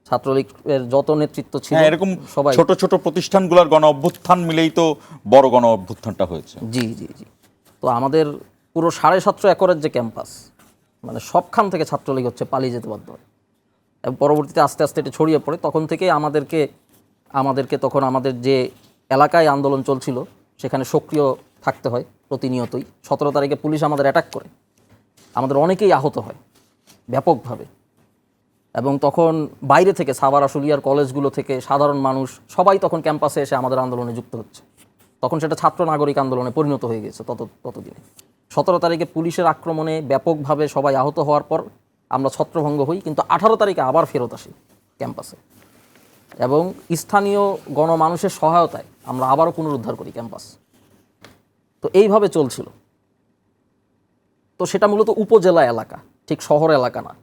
ছাত্রলীগের যত নেতৃত্ব ছিল এরকম সবাই, ছোট ছোট প্রতিষ্ঠানগুলোর গণ অভ্যুত্থান মিলেই তো বড় গণ অভ্যুত্থানটা হয়েছে। জি। তো আমাদের পুরো 7.5 একরের যে ক্যাম্পাস, মানে সবখান থেকে ছাত্রলীগ পালিয়ে যেতে বাধ্য হয় এবং পরবর্তীতে আস্তে আস্তে এটা ছড়িয়ে পড়ে। তখন থেকে আমাদেরকে তখন আমাদের যে এলাকায় আন্দোলন চলছিল সেখানে সক্রিয় থাকতে হয় প্রতিনিয়তই। 17 তারিখে পুলিশ আমাদের অ্যাটাক করে, আমাদের অনেকেই আহত হয় ব্যাপকভাবে এবং তখন বাইরে থেকে সাভার আশুলিয়ার কলেজগুলো থেকে সাধারণ মানুষ সবাই তখন ক্যাম্পাসে এসে আমাদের আন্দোলনে যুক্ত হচ্ছে। তখন সেটা ছাত্র নাগরিক আন্দোলনে পরিণত হয়ে গেছে ততদিনে। 17 তারিখে পুলিশের আক্রমণে ব্যাপকভাবে সবাই আহত হওয়ার পর আমরা ছত্রভঙ্গ হই, কিন্তু 18 তারিখে আবার ফেরত আসি ক্যাম্পাসে এবং স্থানীয় গণমানুষের সহায়তায় আমরা আবারও পুনরুদ্ধার করি ক্যাম্পাস। তো এইভাবে চলছিল। তো সেটা মূলত উপজেলা এলাকা, ঠিক শহর এলাকা না।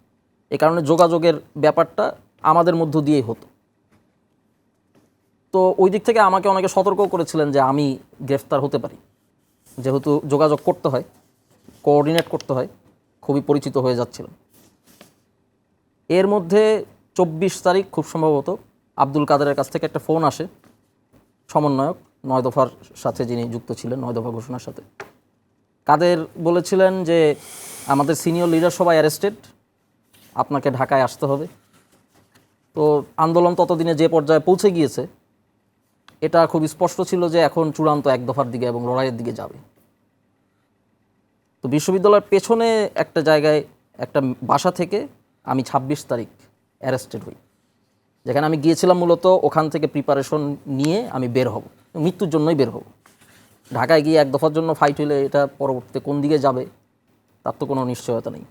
এই কারণে যোগাযোগের ব্যাপারটা আমাদের মধ্য দিয়েই হতো। তো ওই দিক থেকে আমাকে অনেকে সতর্ক করেছিলেন যে আমি গ্রেফতার হতে পারি, যেহেতু যোগাযোগ করতে হয়, কোঅর্ডিনেট করতে হয়, খুবই পরিচিত হয়ে যাচ্ছিল। এর মধ্যে 24 তারিখ খুব সম্ভবত আব্দুল কাদেরের কাছ থেকে একটা ফোন আসে, সমন্বয়ক 9 দফার সাথে যিনি যুক্ত ছিলেন, 9 দফা ঘোষণার সাথে। কাদের বলেছিলেন যে আমাদের সিনিয়র লিডার সবাই অ্যারেস্টেড, আপনাকে ঢাকায় আসতে হবে। তো আন্দোলন ততদিনে যে পর্যায়ে পৌঁছে গিয়েছে এটা খুব স্পষ্ট ছিল যে এখন চূড়ান্ত 1 দফার দিকে এবং লড়াইয়ের দিকে যাবে। তো বিশ্ববিদ্যালয়ের পেছনে একটা জায়গায় একটা বাসা থেকে আমি 26 তারিখ অ্যারেস্টেড হই, যেখানে আমি গিয়েছিলাম মূলত ওখান থেকে প্রিপারেশন নিয়ে আমি বের হব, মৃত্যুর জন্যই বের হব। ঢাকায় গিয়ে 1 দফার জন্য ফাইট হলে এটা পরবর্তীতে কোন দিকে যাবে তার তো কোনো নিশ্চয়তা নেই।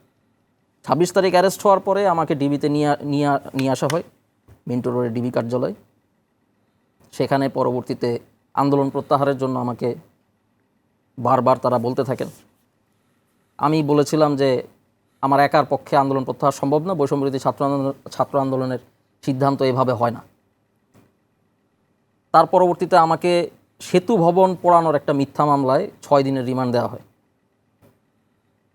26 তারিখ অ্যারেস্ট হওয়ার পরে আমাকে ডিবিতে নিয়ে আসা হয় মিন্টো রোডে ডিবি কার্যালয়। সেখানে পরবর্তীতে আন্দোলন প্রত্যাহারের জন্য আমাকে বারবার তারা বলতে থাকেন। আমি বলেছিলাম যে আমার একার পক্ষে আন্দোলন প্রত্যাহার সম্ভব না, বৈষম্যবিরোধী ছাত্র আন্দোলনের সিদ্ধান্ত এভাবে হয় না। তার পরবর্তীতে আমাকে সেতু ভবন পোড়ানোর একটা মিথ্যা মামলায় 6 দিনের রিমান্ড দেওয়া হয়।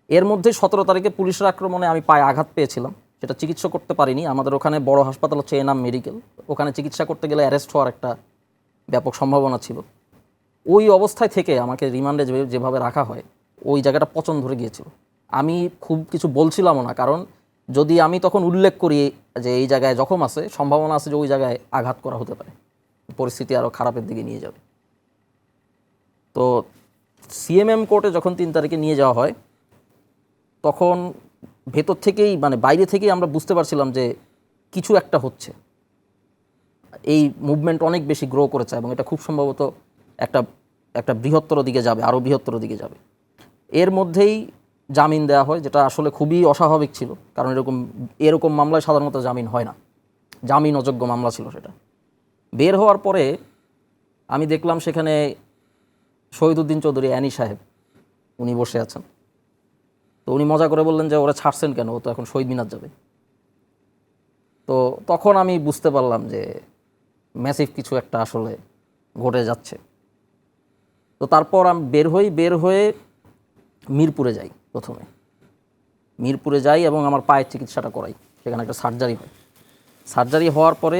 এর মধ্যে 17 তারিখে পুলিশের আক্রমণে আমি পায়ে আঘাত পেয়েছিলাম, সেটা চিকিৎসা করতে পারিনি। আমাদের ওখানে বড় হাসপাতাল হচ্ছে এনাম মেডিকেল, ওখানে চিকিৎসা করতে গেলে অ্যারেস্ট হওয়ার একটা ব্যাপক সম্ভাবনা ছিল। ওই অবস্থায় থেকে আমাকে রিমান্ডে যেভাবে রাখা হয়, ওই জায়গাটা পচন ধরে গিয়েছিল। আমি খুব কিছু বলছিলামও না, কারণ যদি আমি তখন উল্লেখ করি যে এই জায়গায় জখম আছে, সম্ভাবনা আছে যে ওই জায়গায় আঘাত করা হতে পারে, পরিস্থিতি আরও খারাপের দিকে নিয়ে যাবে। তো সিএমএম কোর্টে যখন 3 তারিখে নিয়ে যাওয়া হয়, তখন ভেতর থেকেই মানে বাইরে থেকেই আমরা বুঝতে পারছিলাম যে কিছু একটা হচ্ছে, এই মুভমেন্ট অনেক বেশি গ্রো করেছে এবং এটা খুব সম্ভবত একটা বৃহত্তর দিকে যাবে, আরও বৃহত্তর দিকে যাবে। এর মধ্যেই জামিন দেওয়া হয়, যেটা আসলে খুবই অস্বাভাবিক ছিল, কারণ এরকম মামলায় সাধারণত জামিন হয় না, জামিন অযোগ্য মামলা ছিল সেটা। বের হওয়ার পরে আমি দেখলাম সেখানে শহীদুদ্দিন চৌধুরী অ্যানি সাহেব উনি বসে আছেন। তো উনি মজা করে বললেন যে ওরা ছাড়ছেন কেন, ও তো এখন শহীদ মিনার যাবে। তো তখন আমি বুঝতে পারলাম যে ম্যাসিভ কিছু একটা আসলে ঘটে যাচ্ছে। তো তারপর আমি বের হয়ে মিরপুরে যাই। প্রথমে মিরপুরে যাই এবং আমার পায়ের চিকিৎসাটা করাই, সেখানে একটা সার্জারি হয়। সার্জারি হওয়ার পরে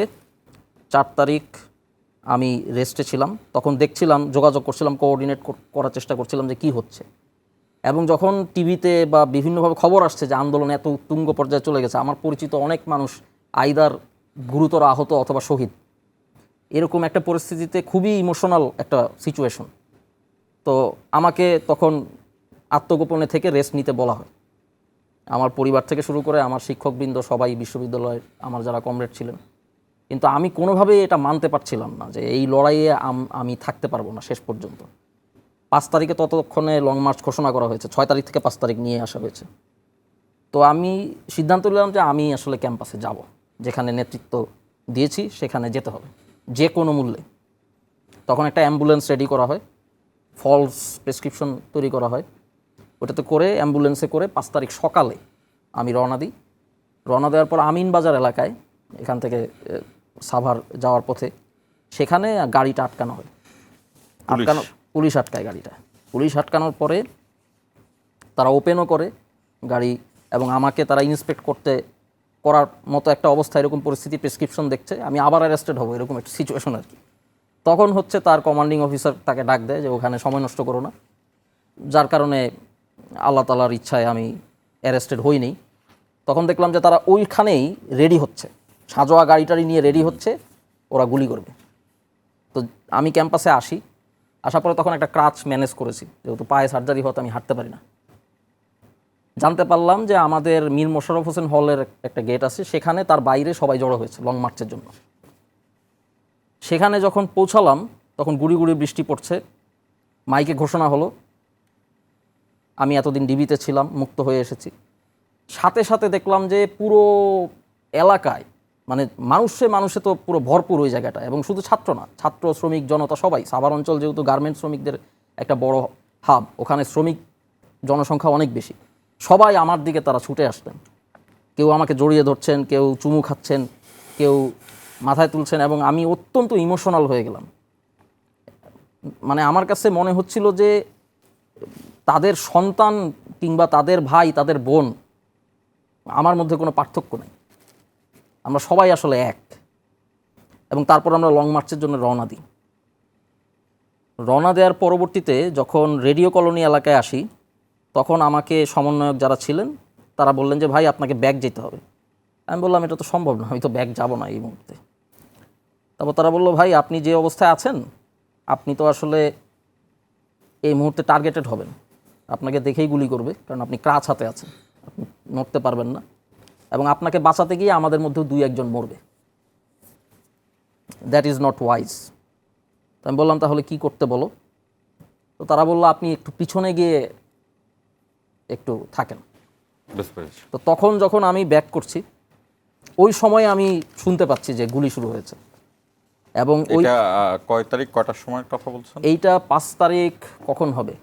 4 তারিখ আমি রেস্টে ছিলাম। তখন দেখছিলাম, যোগাযোগ করছিলাম, কোঅর্ডিনেট করার চেষ্টা করছিলাম যে কী হচ্ছে। এবং যখন টিভিতে বা বিভিন্নভাবে খবর আসছে যে আন্দোলন এত উত্তুঙ্গ পর্যায়ে চলে গেছে, আমার পরিচিত অনেক মানুষ আইদার গুরুতর আহত অথবা শহীদ, এরকম একটা পরিস্থিতিতে খুবই ইমোশনাল একটা সিচুয়েশন। তো আমাকে তখন আত্মগোপনে থেকে রেস্ট নিতে বলা হয়। আমার পরিবার থেকে শুরু করে আমার শিক্ষকবৃন্দ সবাই, বিশ্ববিদ্যালয়ের আমার যারা কমরেড ছিলেন। কিন্তু আমি কোনোভাবেই এটা মানতে পারছিলাম না যে এই লড়াইয়ে আমি থাকতে পারবো না শেষ পর্যন্ত। 5 তারিখে ততক্ষণে লং মার্চ ঘোষণা করা হয়েছে, 6 তারিখ থেকে 5 তারিখ নিয়ে আসা হয়েছে। তো আমি সিদ্ধান্ত নিলাম যে আমি আসলে ক্যাম্পাসে যাব, যেখানে নেতৃত্ব দিয়েছি সেখানে যেতে হবে যে কোনো মূল্যে। তখন একটা অ্যাম্বুলেন্স রেডি করা হয়, ফলস প্রেসক্রিপশন তৈরি করা হয়, ওটাতে করে অ্যাম্বুলেন্সে করে 5 তারিখ সকালে আমি রওনা দিই। রওনা দেওয়ার পর আমিনবাজার এলাকায়, এখান থেকে সাভার যাওয়ার পথে, সেখানে গাড়িটা আটকানো হয়। পুলিশ আটকায় গাড়িটা। পুলিশ আটকানোর পরে তারা ওপেনও করে গাড়ি, এবং আমাকে তারা ইন্সপেক্ট করার মতো একটা অবস্থা, এরকম পরিস্থিতি, প্রেসক্রিপশন দেখছে, আমি আবার অ্যারেস্টেড হবো, এরকম একটা সিচুয়েশন আর কি। তখন হচ্ছে তার কমান্ডিং অফিসার তাকে ডাক দেয় যে ওখানে সময় নষ্ট করো না, যার কারণে আল্লাহ তাআলার ইচ্ছায় আমি অ্যারেস্টেড হইনি। তখন দেখলাম যে তারা ওইখানেই রেডি হচ্ছে, সাজোয়া গাড়িটারি নিয়ে রেডি হচ্ছে, ওরা গুলি করবে। তো আমি ক্যাম্পাসে আসার পরে তখন একটা ক্রাচ ম্যানেজ করেছি, যেহেতু পায়ে সার্জারি হতে আমি হাঁটতে পারি না। জানতে পারলাম যে আমাদের মীর মোশাররফ হোসেন হলের একটা গেট আছে, সেখানে তার বাইরে সবাই জড়ো হয়েছে লং মার্চের জন্য। সেখানে যখন পৌঁছালাম তখন গুড়ি গুড়ি বৃষ্টি পড়ছে, মাইকে ঘোষণা হলো আমি এতদিন ডিবিতে ছিলাম, মুক্ত হয়ে এসেছি। সাথে সাথে দেখলাম যে পুরো এলাকায় মানে মানুষে তো পুরো ভরপুর ওই জায়গাটা, এবং শুধু ছাত্র না, ছাত্র শ্রমিক জনতা সবাই। সাভার অঞ্চল যেহেতু গার্মেন্ট শ্রমিকদের একটা বড় হাব, ওখানে শ্রমিক জনসংখ্যা অনেক বেশি, সবাই আমার দিকে তারা ছুটে আসতেন। কেউ আমাকে জড়িয়ে ধরছেন, কেউ চুমু খাচ্ছেন, কেউ মাথায় তুলছেন, এবং আমি অত্যন্ত ইমোশনাল হয়ে গেলাম। মানে আমার কাছে মনে হচ্ছিল যে তাদের সন্তান কিংবা তাদের ভাই, তাদের বোন, আমার মধ্যে কোনো পার্থক্য নেই, আমরা সবাই আসলে এক। এবং তারপর আমরা লং মার্চের জন্য রওনা দিই। রওনা দেওয়ার পরবর্তীতে যখন রেডিও কলোনি এলাকায় আসি, তখন আমাকে সমন্বয়ক যারা ছিলেন তারা বললেন যে ভাই আপনাকে ব্যাগ যেতে হবে। আমি বললাম এটা তো সম্ভব না, আমি তো ব্যাগ যাব না এই মুহূর্তে। তারপর তারা বললো ভাই আপনি যে অবস্থায় আছেন, আপনি তো আসলে এই মুহূর্তে টার্গেটেড হবেন, আপনাকে দেখেই গুলি করবে, কারণ আপনি ক্রাচ হাতে আছেন, আপনি নড়তে পারবেন না, এবং আপনাকে বাঁচাতে গিয়ে আমাদের মধ্যেও 2-1 জন মরবে। That is not wise. তো আমি বললাম তাহলে কি করতে বলো? তো তারা বললো আপনি একটু পিছনে গিয়ে একটু থাকেন। তো তখন যখন আমি ব্যাক করছি, ওই সময় আমি শুনতে পাচ্ছি যে গুলি শুরু হয়েছে, এবং ওই এটা কয় তারিখ, কয়টার সময় কথা বলছেন? এইটা 5 তারিখ কখন হবে,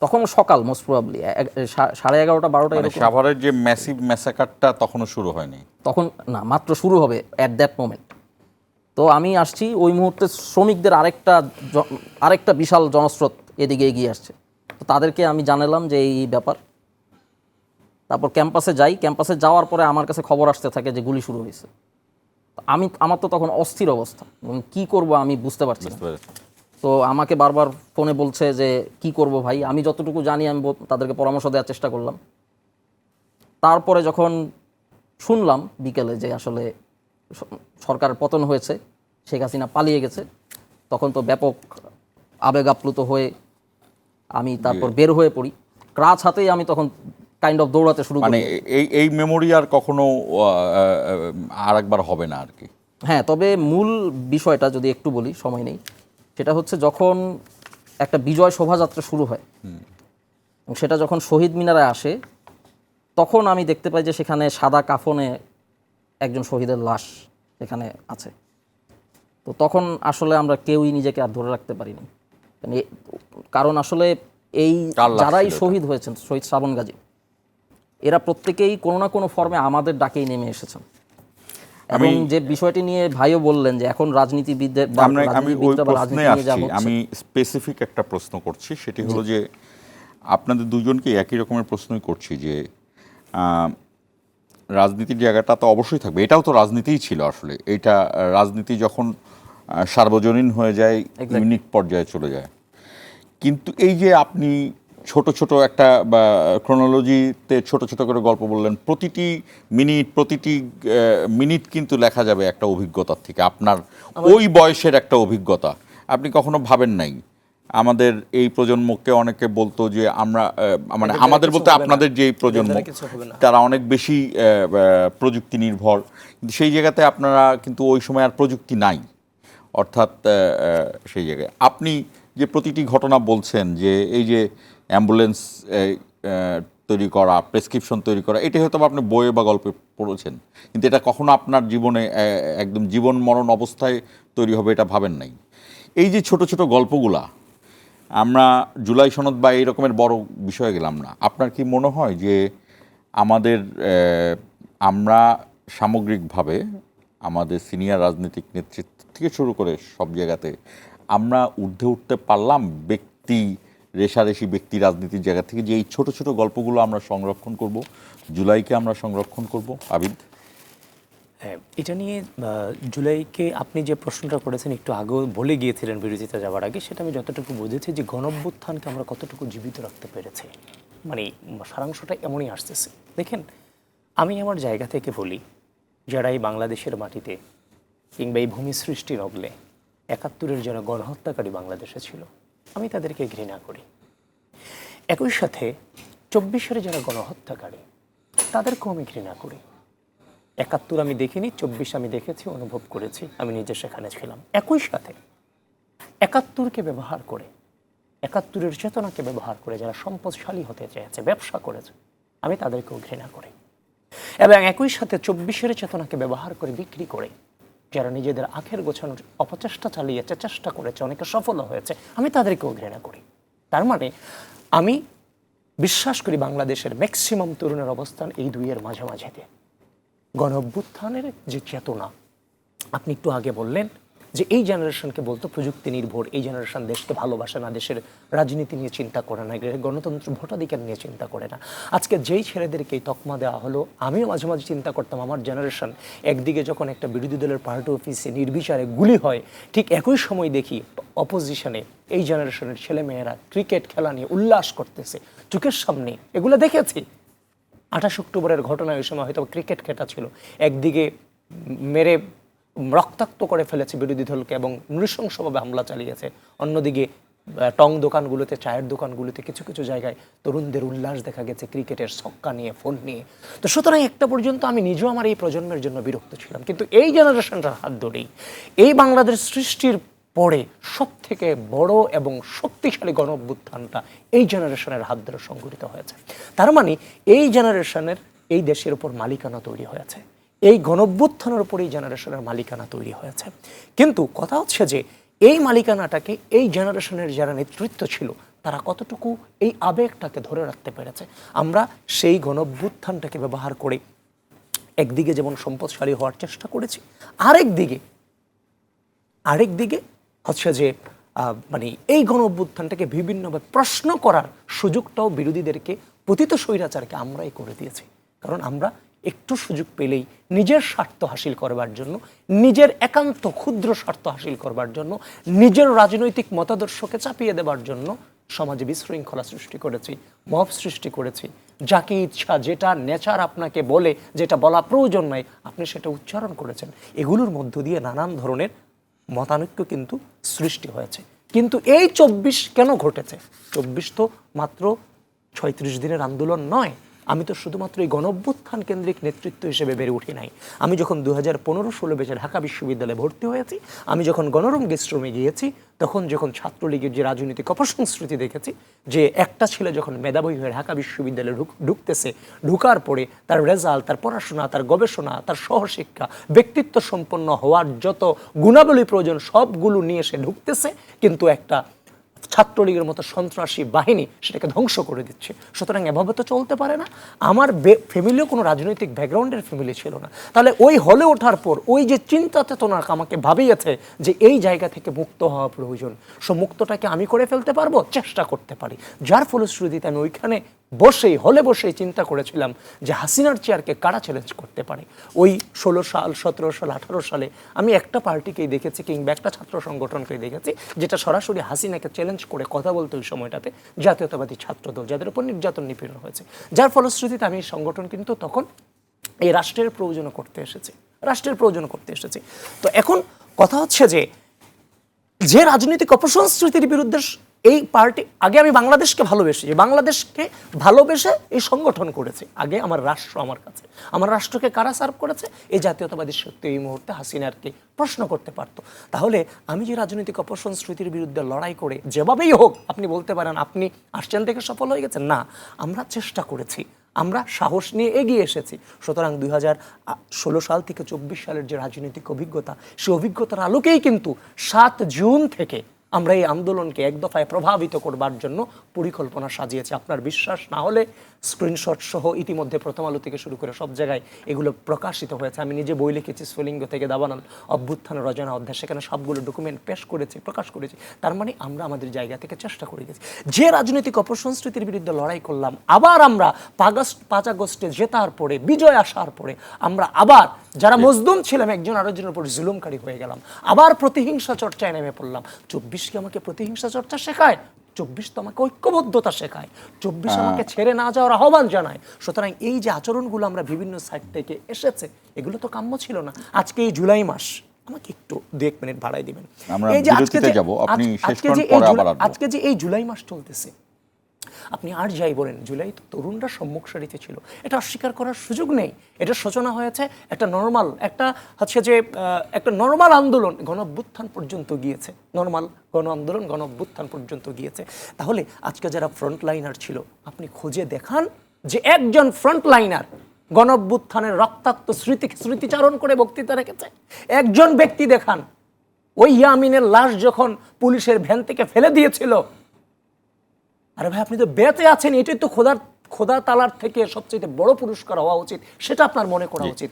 তখন সকাল মোস্ট প্রবাবলি 11:30 12টা মানে এরকম। সাভারের যে ম্যাসিভ ম্যাসাকারটা তখনও শুরু হয়নি? তখন না, মাত্র শুরু হবে অ্যাট দ্যাট মোমেন্ট। তো আমি আসছি ওই মুহূর্তে, শ্রমিকদের আরেকটা বিশাল জনস্রোত এদিকে এগিয়ে আসছে। তো তাদেরকে আমি জানালাম যে এই ব্যাপার। তারপর ক্যাম্পাসে যাই, ক্যাম্পাসে যাওয়ার পরে আমার কাছে খবর আসতে থাকে যে গুলি শুরু হয়েছে। তো আমার তো তখন অস্থির অবস্থা, এবং কী করব আমি বুঝতে পারছি না। বুঝতে পেরেছি। তো আমাকে বারবার ফোনে বলছে যে কি করব ভাই, আমি যতটুকু জানি আমি তাদেরকে পরামর্শ দেওয়ার চেষ্টা করলাম। তারপরে যখন শুনলাম বিকেলে যে আসলে সরকারের পতন হয়েছে, শেখ হাসিনা পালিয়ে গেছে, তখন তো ব্যাপক আবেগ আপ্লুত হয়ে আমি তারপর বের হয়ে পড়ি। ক্রাচ হাতেই আমি তখন কাইন্ড অফ দৌড়াতে শুরু করি। মানে এই মেমোরি আর কখনো আর একবার হবে না আর কি। হ্যাঁ, তবে মূল বিষয়টা যদি একটু বলি, সময় নেই, সেটা হচ্ছে যখন একটা বিজয় শোভাযাত্রা শুরু হয় এবং সেটা যখন শহীদ মিনারে আসে, তখন আমি দেখতে পাই যে সেখানে সাদা কাফনে একজন শহীদের লাশ সেখানে আছে। তো তখন আসলে আমরা কেউই নিজেকে আর ধরে রাখতে পারিনি, কারণ আসলে এই কার লাশ যারাই ছিল এটা? শহীদ হয়েছেন, শহীদ শ্রাবণ গাজী, এরা প্রত্যেকেই কোনো না কোনো ফর্মে আমাদের ডাকেই নেমে এসেছেন। এবং যে বিষয়টি নিয়ে ভাইও বললেন যে এখন রাজনীতিবিদদের বা আমি ওই রাজনীতিবিদরা বা প্রশ্নে রাজনীতি নিয়ে যা আসছি। হচ্ছে, আমি স্পেসিফিক একটা প্রশ্ন করছি, সেটি হলো যে আপনাদের দুজনকে একই রকমের প্রশ্নই করছি যে রাজনীতির জায়গাটা তো অবশ্যই থাকবে, এটাও তো রাজনীতিই ছিল আসলে। এটা রাজনীতি যখন সার্বজনীন হয়ে যায়, ইউনিক পর্যায়ে চলে যায়। কিন্তু এই যে আপনি ছোট ছোট একটা ক্রোনোলজিতে ছোট ছোট করে গল্প বললেন, প্রতিটি মিনিট কিন্তু লেখা যাবে একটা অভিজ্ঞতার থেকে, আপনার ওই বয়সের একটা অভিজ্ঞতা। আপনি কখনো ভাবেন নাই? আমাদের এই প্রজন্মকে অনেকে বলতো যে আমরা মানে আমাদের বলতে আপনাদের যে প্রজন্ম, তারা অনেক বেশি প্রযুক্তি নির্ভর, কিন্তু সেই জায়গাতে আপনারা কিন্তু ওই সময় আর প্রযুক্তি নাই। অর্থাৎ সেই জায়গায় আপনি যে প্রতিটি ঘটনা বলছেন, যে এই যে অ্যাম্বুলেন্স তৈরি করা, প্রেসক্রিপশন তৈরি করা, এটি হয়তো আপনি বইয়ে বা গল্পে পড়েছেন, কিন্তু এটা কখনো আপনার জীবনে একদম জীবন মরণ অবস্থায় তৈরি হবে এটা ভাবেন নাই। এই যে ছোট ছোট গল্পগুলা, আমরা জুলাই সনদ বা এই রকমের বড় বিষয়ে গেলাম না, আপনার কি মনে হয় যে আমাদের আমরা সামগ্রিকভাবে আমাদের সিনিয়র রাজনৈতিক নেতৃত্ব থেকে শুরু করে সব জায়গাতে আমরা ঊর্ধ্বে উঠতে পারলাম রেশারেশি ব্যক্তি রাজনীতির জায়গা থেকে, যে এই ছোট ছোট গল্পগুলো আমরা সংরক্ষণ করব, জুলাইকে আমরা সংরক্ষণ করব? আবিদ? হ্যাঁ, এটা নিয়ে জুলাইকে আপনি যে প্রশ্নটা করেছেন একটু আগেও বলে গিয়েছিলেন বিরোধিতা যাওয়ার আগে, সেটা আমি যতটুকু বুঝেছি যে গণঅভ্যুত্থানকে আমরা কতটুকু জীবিত রাখতে পেরেছি, মানে সারাংশটা এমনই আসতেছে। দেখেন, আমি আমার জায়গা থেকে বলি, যারা এই বাংলাদেশের মাটিতে কিংবা এই ভূমি সৃষ্টি লগ্নে ৭১-এর যারা গণহত্যাকারী বাংলাদেশে ছিল, আমি তাদেরকে ঘৃণা করি। একই সাথে ২৪-এর যারা গণহত্যাকারী, তাদেরকেও আমি ঘৃণা করি। ৭১ আমি দেখিনি, ২৪ আমি দেখেছি, অনুভব করেছি, আমি নিজে সেখানে ছিলাম। একই সাথে ৭১-কে ব্যবহার করে, ৭১-এর চেতনাকে ব্যবহার করে যারা সম্পদশালী হতে চেয়েছে, ব্যবসা করেছে, আমি তাদেরকেও ঘৃণা করি। এবং একই সাথে ২৪-এর চেতনাকে ব্যবহার করে বিক্রি করে যারা নিজেদের আখের গোছানোর অপচেষ্টা চালিয়েছে, চেষ্টা করেছে, অনেকে সফল হয়েছে, আমি তাদেরকেও ঘৃণা করি। তার মানে আমি বিশ্বাস করি বাংলাদেশের ম্যাক্সিমাম তরুণের অবস্থান এই দুইয়ের মাঝামাঝিতে। গণঅভ্যুত্থানের যে চেতনা, আপনি একটু আগে বললেন যে এই জেনারেশনকে বলতো প্রযুক্তি নির্ভর, এই জেনারেশন দেশকে ভালোবাসে না, দেশের রাজনীতি নিয়ে চিন্তা করে না, গণতন্ত্র ভোটাধিকার নিয়ে চিন্তা করে না। আজকে যেই ছেলেদেরকে এই তকমা দেওয়া হলো, আমিও মাঝে মাঝে চিন্তা করতাম আমার জেনারেশন একদিকে যখন একটা বিরোধী দলের পার্টি অফিসে নির্বিচারে গুলি হয়, ঠিক একই সময় দেখি অপোজিশনে এই জেনারেশনের ছেলেমেয়েরা ক্রিকেট খেলা নিয়ে উল্লাস করতেছে চোখের সামনে, এগুলো দেখেছি। ২৮ অক্টোবরের ঘটনায় ওই সময় হয়তো ক্রিকেট খেলা ছিল, একদিকে মেরে রক্তাক্ত করে ফেলেছে বিরোধী দলকে এবং নৃশংসভাবে হামলা চালিয়েছে, অন্যদিকে টং দোকানগুলোতে, চায়ের দোকানগুলোতে কিছু কিছু জায়গায় তরুণদের উল্লাস দেখা গেছে ক্রিকেটের ছক্কা নিয়ে, ফোন নিয়ে। তো সুতরাং একটা পর্যন্ত আমি নিজেও আমার এই প্রজন্মের জন্য বিরক্ত ছিলাম, কিন্তু এই জেনারেশনটার হাত ধরেই এই বাংলাদেশ সৃষ্টির পরে সব থেকে বড় এবং শক্তিশালী গণঅভ্যুত্থানটা এই জেনারেশনের হাত ধরে সংগঠিত হয়েছে। তার মানে এই জেনারেশনের এই দেশের উপর মালিকানা তৈরি হয়েছে, এই গণঅভ্যুত্থানের উপরেই জেনারেশনের মালিকানা তৈরি হয়েছে। কিন্তু কথা হচ্ছে যে এই মালিকানাটাকে এই জেনারেশনের যারা নেতৃত্ব ছিল তারা কতটুকু এই আবেগটাকে ধরে রাখতে পেরেছে। আমরা সেই গণঅভ্যুত্থানটাকে ব্যবহার করে একদিকে যেমন সম্পদশালী হওয়ার চেষ্টা করেছি, আরেক দিকে হচ্ছে যে মানে এই গণঅভ্যুত্থানটাকে বিভিন্নভাবে প্রশ্ন করার সুযোগটাও বিরোধীদেরকে, পতিত স্বৈরাচারকে আমরাই করে দিয়েছি। কারণ আমরা একটু সুযোগ পেলেই নিজের স্বার্থ হাসিল করবার জন্য, নিজের একান্ত ক্ষুদ্র স্বার্থ হাসিল করবার জন্য, নিজের রাজনৈতিক মতাদর্শকে চাপিয়ে দেবার জন্য সমাজে বিশৃঙ্খলা সৃষ্টি করেছি, মব সৃষ্টি করেছি। যাকে ইচ্ছা, যেটা নেচার আপনাকে বলে, যেটা বলা প্রয়োজন নয়, আপনি সেটা উচ্চারণ করেছেন। এগুলোর মধ্য দিয়ে নানান ধরনের মতানৈক্য কিন্তু সৃষ্টি হয়েছে। কিন্তু এই 24 কেন ঘটেছে? 24 তো মাত্র 36 দিনের আন্দোলন নয়। আমি তো শুধুমাত্র এই গণঅভ্যুত্থান কেন্দ্রিক নেতৃত্ব হিসেবে বেড়ে উঠি নাই। আমি যখন 2015-16 বেচে ঢাকা বিশ্ববিদ্যালয়ে ভর্তি হয়েছি, আমি যখন গণরঙ্গ গেস্টরুমে গিয়েছি, তখন যখন ছাত্রলীগের যে রাজনৈতিক অপসংস্কৃতি দেখেছি, যে একটা ছেলে যখন মেধাবী হয়ে ঢাকা বিশ্ববিদ্যালয়ে ঢুকতেছে, ঢুকার পরে তার রেজাল্ট, তার পড়াশোনা, তার গবেষণা, তার সহশিক্ষা, ব্যক্তিত্ব সম্পন্ন হওয়ার যত গুণাবলী প্রয়োজন সবগুলো নিয়ে সে ঢুকতেছে, কিন্তু একটা ছাত্রলীগের মতো সন্ত্রাসী বাহিনী সেটাকে ধ্বংস করে দিচ্ছে। সুতরাং এভাবে তো চলতে পারে না। আমার ফ্যামিলিও কোনো রাজনৈতিক ব্যাকগ্রাউন্ডের ফ্যামিলি ছিল না। তাহলে ওই হলে ওঠার পর ওই যে চিন্তা চেতনা আমাকে ভাবিয়েছে যে এই জায়গা থেকে মুক্ত হওয়া প্রয়োজন, মুক্তটাকে আমি করে ফেলতে পারবো, চেষ্টা করতে পারি। যার ফলশ্রুতিতে আমি ওইখানে হলে বসেই চিন্তা করেছিলাম যে হাসিনার চেয়ারকে কারা চ্যালেঞ্জ করতে পারে। ওই 16 সাল, 17 সাল, 18 সালে আমি একটা পার্টিকেই দেখেছি, কিংবা একটা ছাত্র সংগঠনকেই দেখেছি যেটা সরাসরি হাসিনাকে চ্যালেঞ্জ করে কথা বলতে ওই সময়টাতে জাতীয়তাবাদী ছাত্রদল, যাদের উপর নির্যাতন নিপীড়ন হয়েছে। যার ফলশ্রুতিতে আমি এই সংগঠন কিন্তু তখন এই রাষ্ট্রের প্রয়োজন করতে এসেছি। তো এখন কথা হচ্ছে যে রাজনৈতিক অপসংস্কৃতির বিরুদ্ধে এই পার্টি, আগে আমি বাংলাদেশকে ভালোবেসে এই সংগঠন করেছি। আগে আমার রাষ্ট্র আমার কাছে, আমার রাষ্ট্রকে কারা সার্ভ করেছে? এই জাতীয়তাবাদী শক্তি এই মুহূর্তে হাসিনারকে প্রশ্ন করতে পারতো। তাহলে আমি যে রাজনৈতিক অপসংস্কৃতির বিরুদ্ধে লড়াই করে যেভাবেই হোক, আপনি বলতে পারেন আপনি আসছেন থেকে সফল হয়ে গেছেন, না, আমরা চেষ্টা করেছি, আমরা সাহস নিয়ে এগিয়ে এসেছি। সুতরাং 2016 সাল থেকে 24 সালের যে রাজনৈতিক অভিজ্ঞতা, সেই অভিজ্ঞতার আলোকেই কিন্তু 7 জুন থেকে আমরা এই আন্দোলনকে এক দফায় প্রভাবিত করবার জন্য পরিকল্পনা সাজিয়েছি। আপনার বিশ্বাস না হলে স্ক্রিনশট সহ ইতিমধ্যে প্রথম আলো থেকে শুরু করে সব জায়গায় এগুলো প্রকাশিত হয়েছে। আমি নিজে বই লিখেছি, স্ফুলিঙ্গ থেকে দাবানল, অভ্যুত্থানের রচনা অধ্যায়, সেখানে সবগুলো ডকুমেন্ট প্রকাশ করেছি। তার মানে আমরা আমাদের জায়গা থেকে চেষ্টা করে গেছি। যে রাজনৈতিক অপসংস্কৃতির বিরুদ্ধে লড়াই করলাম, আবার আমরা 5 আগস্টে জেতার পরে, বিজয় আসার পরে আমরা আবার যারা মজলুম ছিলাম একজন আরেকজনের উপর জুলুমকারী হয়ে গেলাম, আবার প্রতিহিংসা চর্চায় নেমে পড়লাম। 24 কি আমাকে প্রতিহিংসা চর্চা শেখায়? 24 তো আমাকে ঐক্যবদ্ধতা শেখায়, 24 আমাকে ছেড়ে না যাওয়ার আহ্বান জানায়। সুতরাং এই যে আচরণগুলো আমরা বিভিন্ন সাইড থেকে এসেছে, এগুলো তো কাম্য ছিল না। আজকে এই জুলাই মাস, আমাকে একটু 2 মিনিট বাড়াই দিবেন। এই যে আজকে যে এই জুলাই মাস চলতেছে, আপনি আর যাই বলেন, জুলাই তো তরুণরা সম্মুখ সারিতে ছিল, এটা অস্বীকার করার সুযোগ নেই। এটা সূচনা হয়েছে একটা নর্মাল আন্দোলন, গণ-অভ্যুত্থান পর্যন্ত গিয়েছে, নর্মাল গণ আন্দোলন, গণ-অভ্যুত্থান পর্যন্ত গিয়েছে। তাহলে আজকে যারা ফ্রন্টলাইনার ছিল, আপনি খুঁজে দেখান যে একজন ফ্রন্টলাইনার গণ-অভ্যুত্থানের রক্তাক্ত স্মৃতিচারণ করে বক্তৃতা রেখেছে? একজন ব্যক্তি দেখান। ওই ইয়ামিনের লাশ যখন পুলিশের ভ্যান থেকে ফেলে দিয়েছিল, আরে ভাই, আপনি তো বেঁচে আছেন, এটাই তো খোদা তালার থেকে সবচেয়ে বড় পুরস্কার হওয়া উচিত, সেটা আপনার মনে করা উচিত।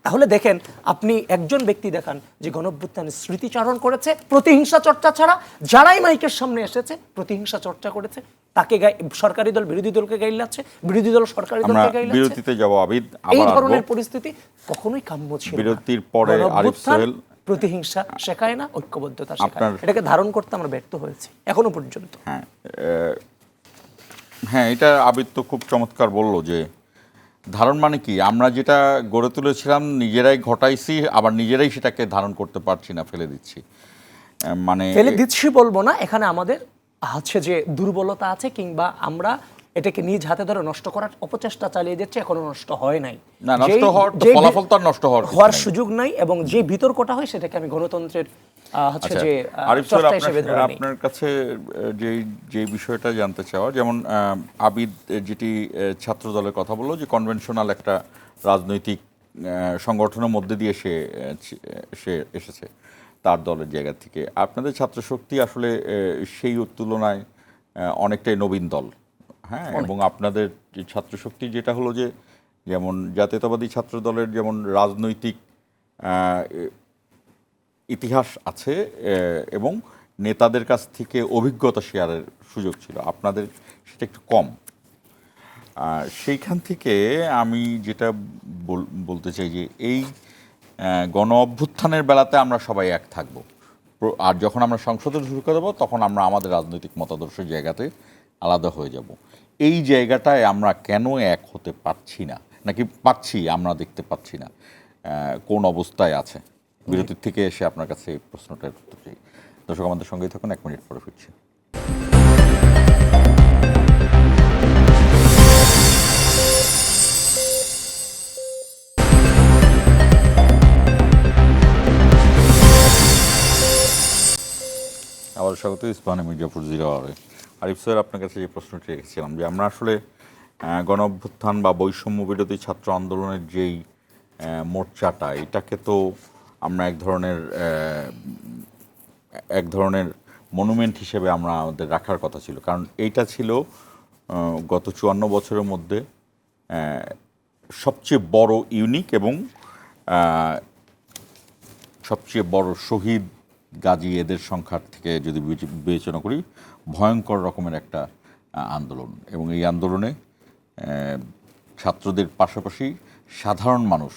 তাহলে দেখেন, আপনি একজন ব্যক্তি দেখান যে গণঅভ্যুত্থানের স্মৃতিচারণ করেছে প্রতিহিংসা চর্চা ছাড়া। যারাই মাইকের সামনে এসেছে প্রতিহিংসা চর্চা করেছে, তাকে সরকারি দল বিরোধী দলকে গাইলাচ্ছে, বিরোধী দল সরকারি দলকে গাইলাচ্ছে। বিরতিতে যাব আবিদ। এই ধরনের পরিস্থিতি কখনোই কাম্য ছিল না। বিরতির পরে আরিফ সোহেল। প্রতিহিংসা শেখায় না, ঐক্যবদ্ধতা শেখায়। এটাকে ধারণ করতে আমরা ব্যর্থ হয়েছি এখনো পর্যন্ত। হ্যাঁ, এটা আবিদ তো খুব চমৎকার বললো যে ধারণ মানে কি, আমরা যেটা গড়ে তুলেছিলাম নিজেরাই ঘটাইছি, আবার নিজেরাই সেটাকে ধারণ করতে পারছি না, ফেলে দিচ্ছি। মানে ফেলে দিচ্ছি বলবো না, এখানে আমাদের যে দুর্বলতা আছে, কিংবা আমরা এটাকে নিজ হাতে ধরে নষ্ট করার অপচেষ্টা চালিয়ে যাচ্ছে, এখনো নষ্ট হয় নাই। না, নষ্ট ফলাফল তো নষ্ট হওয়ার সুযোগ নাই। এবং যে বিতর্কটা হয় সেটাকে আমি গণতন্ত্রের আপনার কাছে যে বিষয়টা জানতে চাওয়া, যেমন আবিদ যেটি ছাত্র দলের কথা বললো, যে কনভেনশনাল একটা রাজনৈতিক সংগঠনের মধ্যে দিয়ে সে এসেছে তার দলের জায়গা থেকে। আপনাদের ছাত্রশক্তি আসলে সেই তুলনায় অনেকটাই নবীন দল, হ্যাঁ, এবং আপনাদের যে ছাত্রশক্তি যেটা হলো যে যেমন জাতীয়তাবাদী ছাত্র দলের যেমন রাজনৈতিক ইতিহাস আছে এবং নেতাদের কাছ থেকে অভিজ্ঞতা শেয়ারের সুযোগ ছিল, আপনাদের সেটা একটু কম। সেইখান থেকে আমি যেটা বলতে চাই যে এই গণ অভ্যুত্থানের বেলাতে আমরা সবাই এক থাকব, আর যখন আমরা সংসদে ঢুকে দেবো তখন আমরা আমাদের রাজনৈতিক মতাদর্শের জায়গাতে আলাদা হয়ে যাব। এই জায়গাটায় আমরা কেন এক হতে পারছি না, নাকি পাচ্ছি আমরা দেখতে পাচ্ছি না, কোন অবস্থায় আছে? বিরতির থেকে এসে আপনার কাছে এই প্রশ্নটার উত্তর চাই। দর্শক আমাদের সঙ্গেই থাকুন, 1 মিনিট পরে ফিরছি। আবার স্বাগত ইস্পাহানি মির্জাপুর 0 আওয়ারে। আরিফ স্যার, আপনার কাছে যে প্রশ্নটি রেখেছিলাম যে আমরা আসলে গণ অভ্যুত্থান বা বৈষম্য বিরোধী ছাত্র আন্দোলনের যেই মোর্চাটা, এটাকে তো আমরা এক ধরনের মনুমেন্ট হিসেবে আমরা আমাদের রাখার কথা ছিল, কারণ এইটা ছিল গত 54 বছরের মধ্যে সবচেয়ে বড় ইউনিক এবং সবচেয়ে বড় শহীদ গাজী এদের সংখ্যার থেকে যদি বিবেচনা করি ভয়ঙ্কর রকমের একটা আন্দোলন। এবং এই আন্দোলনে ছাত্রদের পাশাপাশি সাধারণ মানুষ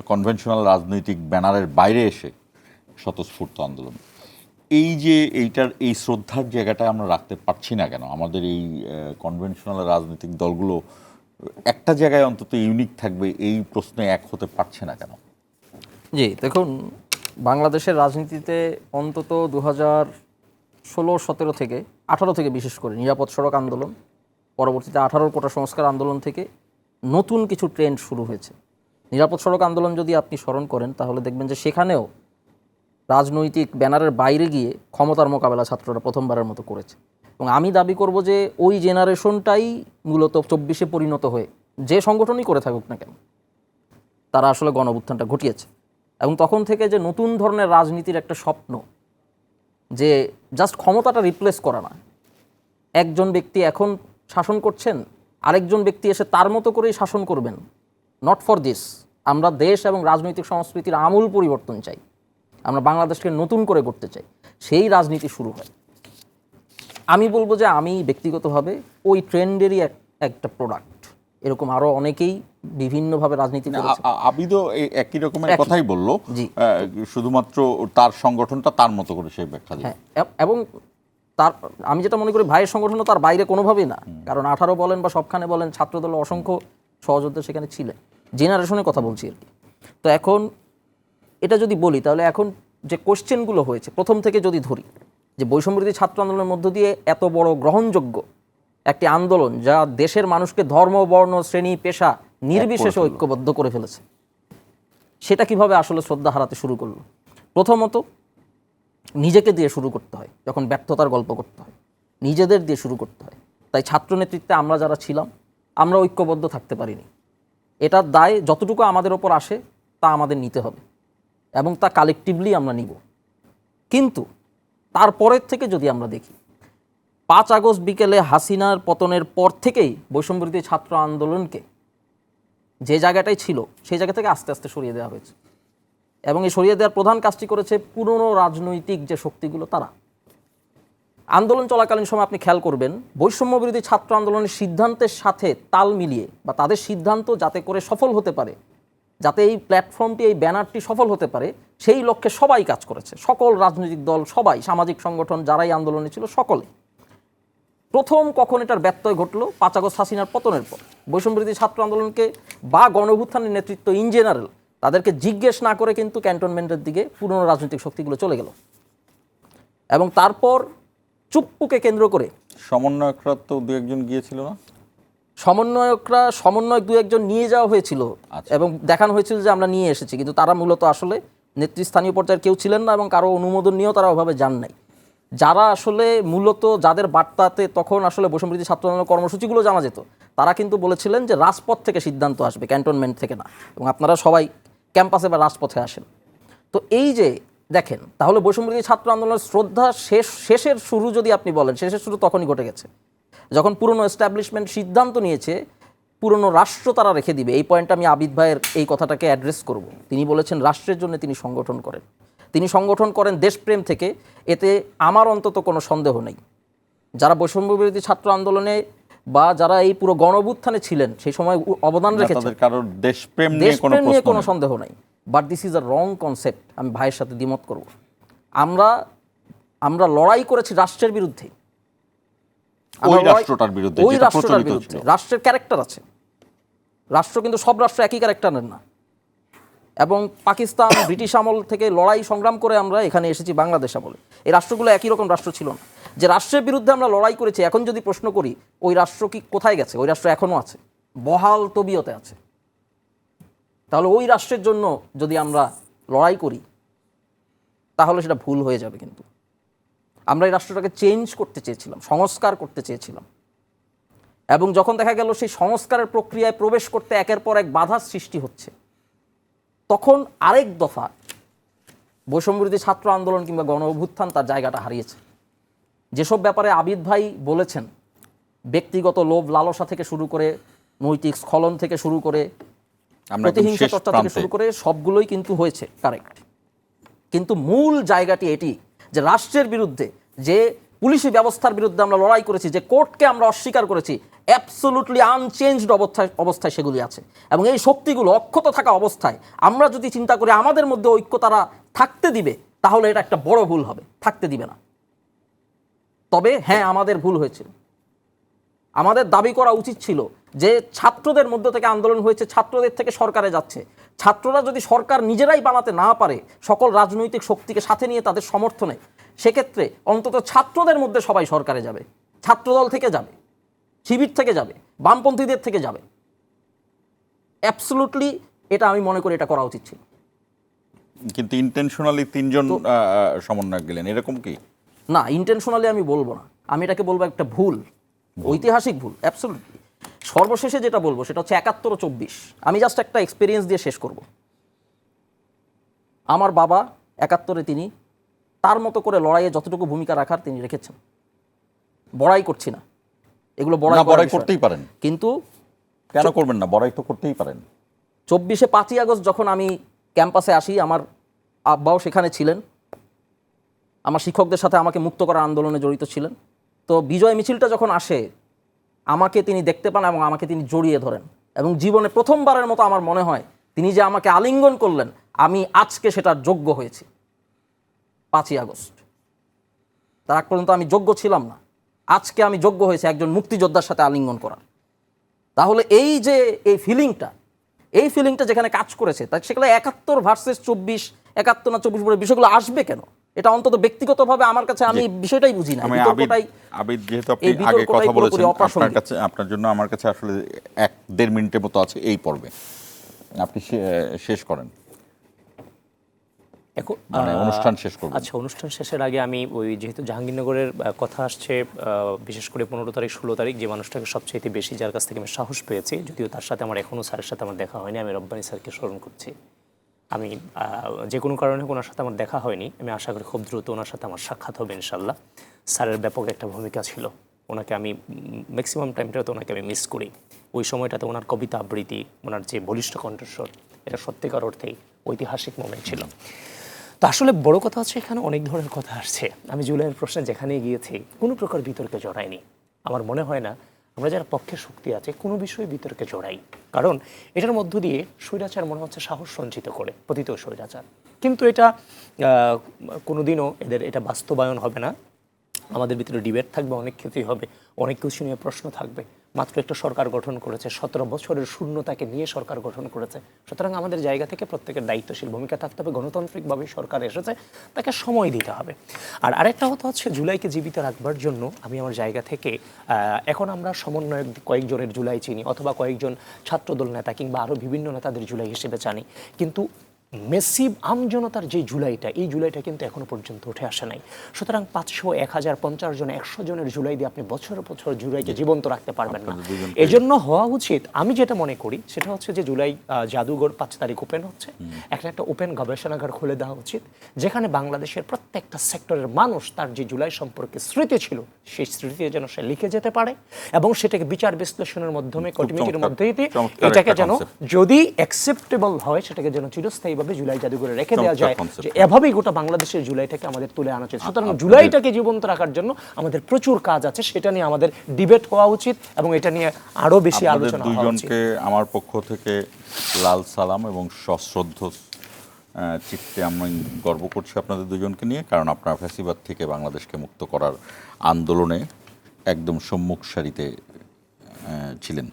কনভেনশনাল রাজনৈতিক ব্যানারের বাইরে এসে স্বতঃস্ফূর্ত আন্দোলন। এই যে এই শ্রদ্ধার জায়গাটা আমরা রাখতে পারছি না কেন? আমাদের এই কনভেনশনাল রাজনৈতিক দলগুলো একটা জায়গায় অন্তত ইউনিক থাকবে, এই প্রশ্নে এক হতে পারছে না কেন? জি, দেখুন, বাংলাদেশের রাজনীতিতে অন্তত 2016-17 থেকে 18 থেকে বিশেষ করে নিরাপদ সড়ক আন্দোলন, পরবর্তীতে 18 কোটা সংস্কার আন্দোলন থেকে নতুন কিছু ট্রেন্ড শুরু হয়েছে। নিরাপদ সড়ক আন্দোলন যদি আপনি স্মরণ করেন তাহলে দেখবেন যে সেখানেও রাজনৈতিক ব্যানারের বাইরে গিয়ে ক্ষমতার মোকাবেলা ছাত্ররা প্রথমবারের মতো করেছে। এবং আমি দাবি করব যে ওই জেনারেশনটাই মূলত 24-এ পরিণত হয়ে যে সংগঠনই করে থাকুক না কেন তারা আসলে গণ অভ্যুত্থানটা ঘটিয়েছে। এবং তখন থেকে যে নতুন ধরনের রাজনীতির একটা স্বপ্ন, যে জাস্ট ক্ষমতাটা রিপ্লেস করা না, একজন ব্যক্তি এখন শাসন করছেন, আরেকজন ব্যক্তি এসে তার মতো করেই শাসন করবেন, নট ফর দিস। আমরা দেশ এবং রাজনৈতিক সংস্কৃতির আমূল পরিবর্তন চাই, আমরা বাংলাদেশকে নতুন করে করতে চাই, সেই রাজনীতি শুরু হয়। আমি বলবো যে আমি ব্যক্তিগতভাবে ওই ট্রেন্ডেরই একটা প্রোডাক্ট। এরকম আরও অনেকেই বিভিন্নভাবে রাজনীতি করেছে। আবিদও একই রকমের কথাই বললো, শুধুমাত্র তার সংগঠনটা তার মতো করে সেই ব্যাখ্যা দিল। এবং তার আমি যেটা মনে করি ভাইয়ের সংগঠনও তার বাইরে কোনোভাবেই না, কারণ 18 বলেন বা সবখানে বলেন ছাত্রদল অসংখ্য সহযোদ্ধা সেখানে ছিলেন, জেনারেশনের কথা বলছি আর কি। তো এখন এটা যদি বলি তাহলে এখন যে কোশ্চেনগুলো হয়েছে প্রথম থেকে যদি ধরি, যে বৈষম্যবিরোধী ছাত্র আন্দোলনের মধ্য দিয়ে এত বড় গ্রহণযোগ্য একটি আন্দোলন যা দেশের মানুষকে ধর্ম, বর্ণ, শ্রেণী, পেশা নির্বিশেষে ঐক্যবদ্ধ করে ফেলেছে, সেটা কিভাবে আসলে শ্রদ্ধা হারাতে শুরু করলো? প্রথমত নিজেকে দিয়ে শুরু করতে হয়, যখন ব্যর্থতার গল্প করতে হয় নিজেদের দিয়ে শুরু করতে হয়। তাই ছাত্র নেতৃত্বে আমরা যারা ছিলাম আমরা ঐক্যবদ্ধ থাকতে পারিনি। এটার দায় যতটুকু আমাদের ওপর আসে তা আমাদের নিতে হবে এবং তা কালেকটিভলি আমরা নিব। কিন্তু তারপরের থেকে যদি আমরা দেখি, 5 আগস্ট বিকেলে হাসিনার পতনের পর থেকেই বৈষম্যবিরোধী ছাত্র আন্দোলনকে যে জায়গাটাই ছিল সেই জায়গা থেকে আস্তে আস্তে সরিয়ে দেওয়া হয়েছে। এবং এই সরিয়ে দেওয়ার প্রধান কাজটি করেছে পুরনো রাজনৈতিক যে শক্তিগুলো তারা। আন্দোলন চলাকালীন সময় আপনি খেয়াল করবেন বৈষম্যবিরোধী ছাত্র আন্দোলনের সিদ্ধান্তের সাথে তাল মিলিয়ে বা তাদের সিদ্ধান্ত যাতে করে সফল হতে পারে, যাতে এই প্ল্যাটফর্মটি, এই ব্যানারটি সফল হতে পারে, সেই লক্ষ্যে সবাই কাজ করেছে। সকল রাজনৈতিক দল, সবাই, সামাজিক সংগঠন যারাই আন্দোলনে ছিল সকলে। প্রথম কখন এটার ব্যত্যয় ঘটলো? 5 আগস্ট হাসিনার পতনের পর বৈষম্যবিরোধী ছাত্র আন্দোলনকে বা গণঅভ্যুত্থানের নেতৃত্ব ইন জেনারেল তাদেরকে জিজ্ঞেস না করে কিন্তু ক্যান্টনমেন্টের দিকে পুরনো রাজনৈতিক শক্তিগুলো চলে গেল। এবং তারপর চুপ্পুকে কেন্দ্র করে সমন্বয়করা তো 2-1 গিয়েছিল না? সমন্বয়ক 2-1 নিয়ে যাওয়া হয়েছিল এবং দেখানো হয়েছিল যে আমরা নিয়ে এসেছি, কিন্তু তারা মূলত আসলে নেতৃস্থানীয় পর্যায়ের কেউ ছিলেন না এবং কারো অনুমোদন নিয়েও তারা ওভাবে যান নাই। যারা আসলে মূলত যাদের বার্তাতে তখন আসলে বৈষম্যবিরোধী ছাত্র আন্দোলনের কর্মসূচিগুলো জানা যেত, তারা কিন্তু বলেছিলেন যে রাজপথ থেকে সিদ্ধান্ত আসবে, ক্যান্টনমেন্ট থেকে না, এবং আপনারা সবাই ক্যাম্পাসে বা রাজপথে আসেন। তো এই যে দেখেন, তাহলে বৈষম্যবিরোধী ছাত্র আন্দোলনের শ্রদ্ধা শেষের শুরু যদি আপনি বলেন, শেষের শুরু তখনই ঘটে গেছে যখন পুরনো এস্টাবলিশমেন্ট সিদ্ধান্ত নিয়েছে পুরনো রাষ্ট্র তারা রেখে দিবে। এই পয়েন্টটা আমি আবিদ ভাইয়ের এই কথাটাকে অ্যাড্রেস করব। তিনি বলেছেন রাষ্ট্রের জন্য তিনি সংগঠন করেন, তিনি সংগঠন করেন দেশপ্রেম থেকে। এতে আমার অন্তত কোনো সন্দেহ নেই। যারা বৈষম্যবিরোধী ছাত্র আন্দোলনে বা যারা এই পুরো গণঅভ্যুত্থানে ছিলেন সেই সময় অবদান রেখেছেন, তাদের কারোর দেশপ্রেম নিয়ে কোনো দেশপ্রেম নিয়ে প্রশ্ন কোনো নেই। সন্দেহ নেই। But this is a wrong concept. আমি ভাইয়ের সাথে দ্বিমত করব। আমরা লড়াই করেছি রাষ্ট্রের বিরুদ্ধে, ওই রাষ্ট্রটার বিরুদ্ধে, ওই যেটা রাষ্ট্রটার প্রচলিত বিরুদ্ধে। ছিল। রাষ্ট্রের ক্যারেক্টার আছে, রাষ্ট্র কিন্তু সব রাষ্ট্র একই ক্যারেক্টারের না। এবং পাকিস্তান ব্রিটিশ আমল থেকে লড়াই সংগ্রাম করে আমরা এখানে এসেছি বাংলাদেশ আমলে। এই রাষ্ট্রগুলো একই রকম রাষ্ট্র ছিল না। যে রাষ্ট্রের বিরুদ্ধে আমরা লড়াই করেছি, এখন যদি প্রশ্ন করি ওই রাষ্ট্র কি কোথায় গেছে? ওই রাষ্ট্র এখনও আছে, বহাল তবিয়তে আছে। তাহলে ওই রাষ্ট্রের জন্য যদি আমরা লড়াই করি তাহলে সেটা ভুল হয়ে যাবে। কিন্তু আমরা এই রাষ্ট্রটাকে চেঞ্জ করতে চেয়েছিলাম, সংস্কার করতে চেয়েছিলাম। এবং যখন দেখা গেল সেই সংস্কারের প্রক্রিয়ায় প্রবেশ করতে একের পর এক বাধার সৃষ্টি হচ্ছে, তখন আরেক দফা বৈষম্যবিরোধী ছাত্র আন্দোলন কিংবা গণ অভ্যুত্থান তার জায়গাটা হারিয়েছে। যেসব ব্যাপারে আবিদ ভাই বলেছেন, ব্যক্তিগত লোভ লালসা থেকে শুরু করে নৈতিক স্খলন থেকে শুরু করে আমরা একদম প্রতিহিংসা শেষ চর্চা থেকে প্রান্তে। শুরু করে সবগুলোই কিন্তু হয়েছে, কারেক্ট। কিন্তু মূল জায়গাটি এটি যে রাষ্ট্রের বিরুদ্ধে, যে পুলিশি ব্যবস্থার বিরুদ্ধে আমরা লড়াই করেছি, যে কোর্টকে আমরা অস্বীকার করেছি, অ্যাবসোলুটলি আনচেঞ্জড অবস্থায় সেগুলি আছে। এবং এই শক্তিগুলো অক্ষত থাকা অবস্থায় আমরা যদি চিন্তা করি আমাদের মধ্যে ঐক্য তারা থাকতে দিবে, তাহলে এটা একটা বড় ভুল হবে। থাকতে দিবে না। তবে হ্যাঁ, আমাদের ভুল হয়েছিল। আমাদের দাবি করা উচিত ছিল যে ছাত্রদের মধ্য থেকে আন্দোলন হয়েছে, ছাত্রদের থেকে সরকারে যাচ্ছে। ছাত্ররা যদি সরকার নিজেরাই বানাতে না পারে সকল রাজনৈতিক শক্তিকে সাথে নিয়ে তাদের সমর্থনে, সেক্ষেত্রে অন্তত ছাত্রদের মধ্যে সবাই সরকারে যাবে। ছাত্রদল থেকে যাবে, শিবির থেকে যাবে, বামপন্থীদের থেকে যাবে। অ্যাবসলুটলি এটা আমি মনে করি এটা করা উচিত ছিল। কিন্তু ইন্টেনশনালি তিনজন সমন্বয়ক গেলেন, এরকম কি? না, ইন্টেনশনালি আমি বলবো না, আমি এটাকে বলবো একটা ভুল, ঐতিহাসিক ভুল। অ্যাবসলুটলি। সর্বশেষে যেটা বলবো সেটা হচ্ছে ৭১ ও ২৪। আমি জাস্ট একটা এক্সপিরিয়েন্স দিয়ে শেষ করব। আমার বাবা ৭১-এ তিনি তার মতো করে লড়াইয়ে যতটুকু ভূমিকা রাখার তিনি রেখেছেন। বড়াই করছি না, এগুলো না, বড়াই বড়াই করতেই পারেন, কিন্তু কেন করবেন না? বড়াই তো করতেই পারেন। ২৪শে ৫ই আগস্ট যখন আমি ক্যাম্পাসে আসি, আমার আব্বাও সেখানে ছিলেন, আমার শিক্ষকদের সাথে আমাকে মুক্ত করার আন্দোলনে জড়িত ছিলেন। তো বিজয় মিছিলটা যখন আসে, আমাকে তিনি দেখতে পান এবং আমাকে তিনি জড়িয়ে ধরেন। এবং জীবনে প্রথমবারের মতো আমার মনে হয় তিনি যে আমাকে আলিঙ্গন করলেন, আমি আজকে সেটার যোগ্য হয়েছি। ৫ই আগস্ট তার আগ পর্যন্ত আমি যোগ্য ছিলাম না, আজকে আমি যোগ্য হয়েছি একজন মুক্তিযোদ্ধার সাথে আলিঙ্গন করার। তাহলে এই যে এই ফিলিংটা যেখানে কাজ করেছে, তাই সেগুলো ৭১ ভার্সেস ২৪, ৭১ না ২৪ বলে বিষয়গুলো আসবে কেন? এটা অন্তত ব্যক্তিগতভাবে আমার কাছে আমি বিষয়টাই বুঝি না। আমি আবিদ যেহেতু আপনি এই আগে বিতর্কটাই কথা বলেছেন, পুরোপুরি অপ্রাসঙ্গিক। আপনার জন্য আমার কাছে আসলে ১-১.৫ মিনিটের মতো আছে এই পর্বে, আপনি শেষ করেন, এখন মানে অনুষ্ঠান শেষ করবেন। আচ্ছা, অনুষ্ঠান শেষের আগে আমি ওই যেহেতু জাহাঙ্গীরনগরের কথা আসছে, বিশেষ করে ১৫ তারিখ ১৬ তারিখ, যে মানুষটাকে সবচেয়ে বেশি, যার কাছ থেকে আমি সাহস পেয়েছি, যদিও তার সাথে আমার এখনও স্যারের সাথে আমার দেখা হয়নি, আমি রব্বানী স্যারকে স্মরণ করছি। আমি যে কোনো কারণে ওনার সাথে আমার দেখা হয়নি, আমি আশা করি খুব দ্রুত ওনার সাথে আমার সাক্ষাৎ হবে ইনশাল্লাহ। স্যারের ব্যাপক একটা ভূমিকা ছিল, ওনাকে আমি ম্যাক্সিমাম টাইমটাতে ওনাকে আমি মিস করি। ওই সময়টাতে ওনার কবিতা আবৃত্তি, ওনার যে বলিষ্ঠ কণ্ঠস্বর, এটা সত্যিকার অর্থেই ঐতিহাসিক মোমেন্ট ছিল। তো আসলে বড় কথা হচ্ছে এখানে অনেক ধরনের কথা আসছে। আমি জুলাইয়ের প্রশ্নে যেখানেই গিয়েছি কোনো প্রকার বিতর্কে জড়াইনি। আমার মনে হয় না আমরা যারা পক্ষে শক্তি আছে কোনো বিষয়ে বিতর্কে জড়াই, কারণ এটার মধ্য দিয়ে স্বৈরাচার মনে হচ্ছে সাহস সঞ্চিত করে, পতিত স্বৈরাচার। কিন্তু এটা কোনোদিনও এটা বাস্তবায়ন হবে না। আমাদের ভিতরে ডিবেট থাকবে, অনেক ক্ষেত্রেই হবে, অনেক কিছু নিয়ে প্রশ্ন থাকবে। মাত্র একটা সরকার গঠন করেছে, ১৭ বছরের শূন্যতাকে নিয়ে সরকার গঠন করেছে। সুতরাং আমাদের জায়গা থেকে প্রত্যেকের দায়িত্বশীল ভূমিকা থাকতে হবে। গণতান্ত্রিকভাবে সরকার এসেছে, তাকে সময় দিতে হবে। আর আরেকটা কথা হচ্ছে জুলাইকে জীবিত রাখবার জন্য আমি আমার জায়গা থেকে, এখন আমরা সমন্বয়ক কয়েকজনের জুলাই চিনি, অথবা কয়েকজন ছাত্রদল নেতা কিংবা আরও বিভিন্ন নেতাদের জুলাই হিসেবে জানি, কিন্তু মেসিভ আমজনতার যে জুলাইটা, এই জুলাইটা কিন্তু এখনো পর্যন্ত উঠে আসে নাই। সুতরাং 500, 1000, 50 জন, 100 জনের জুলাই দিয়ে আপনি বছর বছর জুলাইকে জীবন্ত রাখতে পারবেন না। এজন্য হওয়া উচিত, আমি যেটা মনে করি সেটা হচ্ছে যে জুলাই জাদুঘর 5 তারিখ ওপেন হচ্ছে, একটা ওপেন গবেষণাগার খুলে দেওয়া উচিত, যেখানে বাংলাদেশের প্রত্যেকটা সেক্টরের মানুষ তার যে জুলাই সম্পর্কে স্মৃতি ছিল সেই স্মৃতি যেন সে লিখে যেতে পারে, এবং সেটাকে বিচার বিশ্লেষণের মাধ্যমে কমিটির মধ্যে দিয়ে এটাকে যেন যদি অ্যাকসেপ্টেবল হয় সেটাকে যেন চিরস্থায়ীভাবে জুলাই জাদুঘরে রেখে দেওয়া যায়, যে এভাবেই গোটা বাংলাদেশের জুলাইটাকে আমাদের তুলে আনা উচিত। সুতরাং জুলাইটাকে জীবন্ত রাখার জন্য আমাদের প্রচুর কাজ আছে, সেটা নিয়ে আমাদের ডিবেট হওয়া উচিত এবং এটা নিয়ে আরো বেশি আলোচনা হওয়া উচিত। দুইজনকে আমার পক্ষ থেকে লাল সালাম এবং সশ্রদ্ধ চিত্তে আমি গর্ব করছি আপনাদের দুজনকে নিয়ে, কারণ আপনারা ফ্যাসিবাদ থেকে বাংলাদেশকে মুক্ত করার আন্দোলনে একদম সম্মুখ সারিতে ছিলেন।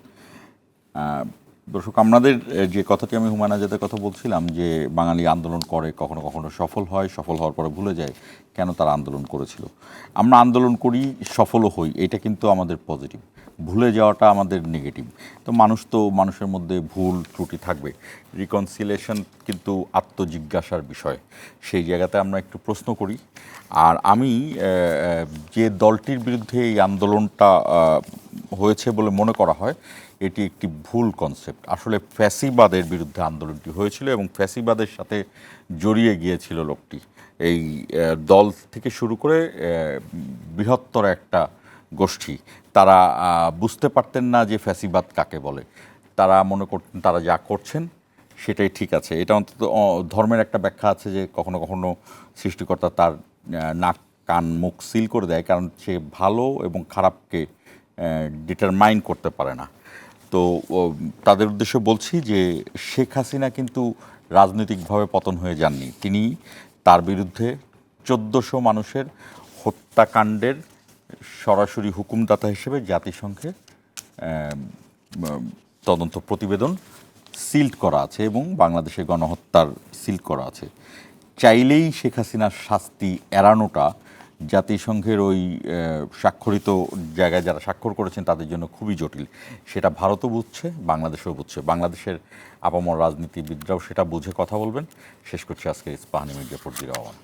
দর্শক, আপনাদের যে কথাটি আমি হুমায়ুন আজাদের কথা বলছিলাম, যে বাঙালি আন্দোলন করে, কখনো কখনো সফল হয়, সফল হওয়ার পরে ভুলে যায় কেন তারা আন্দোলন করেছিল। আমরা আন্দোলন করি, সফলও হই, এটা কিন্তু আমাদের পজিটিভ, ভুলে যাওয়াটা আমাদের নেগেটিভ। তো মানুষের মধ্যে ভুল ত্রুটি থাকবে, রিকনসিলেশন কিন্তু আত্মজিজ্ঞাসার বিষয়, সেই জায়গাতে আমরা একটু প্রশ্ন করি। আর আমি যে দলটির বিরুদ্ধে এই আন্দোলনটা হয়েছে বলে মনে করা হয়, এটি একটি ভুল কনসেপ্ট। আসলে ফ্যাসিবাদের বিরুদ্ধে আন্দোলনটি হয়েছিল এবং ফ্যাসিবাদের সাথে জড়িয়ে গিয়েছিল লোকটি। এই দল থেকে শুরু করে বৃহত্তর একটা গোষ্ঠী, তারা বুঝতে পারতেন না যে ফ্যাসিবাদ কাকে বলে। তারা মনে করতেন তারা যা করছেন সেটাই ঠিক আছে। এটা অন্তত ধর্মের একটা ব্যাখ্যা আছে যে কখনো কখনো সৃষ্টিকর্তা তার নাক কান মুখ সিল করে দেয়, কারণ সে ভালো এবং খারাপকে ডিটারমাইন করতে পারে না। তো তাদের উদ্দেশ্যে বলছি যে শেখ হাসিনা কিন্তু রাজনৈতিকভাবে পতন হয়ে যাননি। তিনি তার বিরুদ্ধে 1400 মানুষের হত্যাকাণ্ডের সরাসরি হুকুমদাতা হিসেবে জাতিসংঘে তদন্ত প্রতিবেদন সিল্ড করা আছে এবং বাংলাদেশে গণহত্যার সিল্ড করা আছে। চাইলেই শেখ হাসিনার শাস্তি এড়ানোটা জাতিসংঘের ওই স্বাক্ষরিত জায়গায় যারা স্বাক্ষর করেছেন তাদের জন্য খুবই জটিল। সেটা ভারতও বুঝছে, বাংলাদেশও বুঝছে, বাংলাদেশের আপামর রাজনীতিবিদরাও সেটা বুঝে কথা বলবেন। শেষ করছি আজকে ইস্পাহানি মির্জাপুর জিরাওয়ান।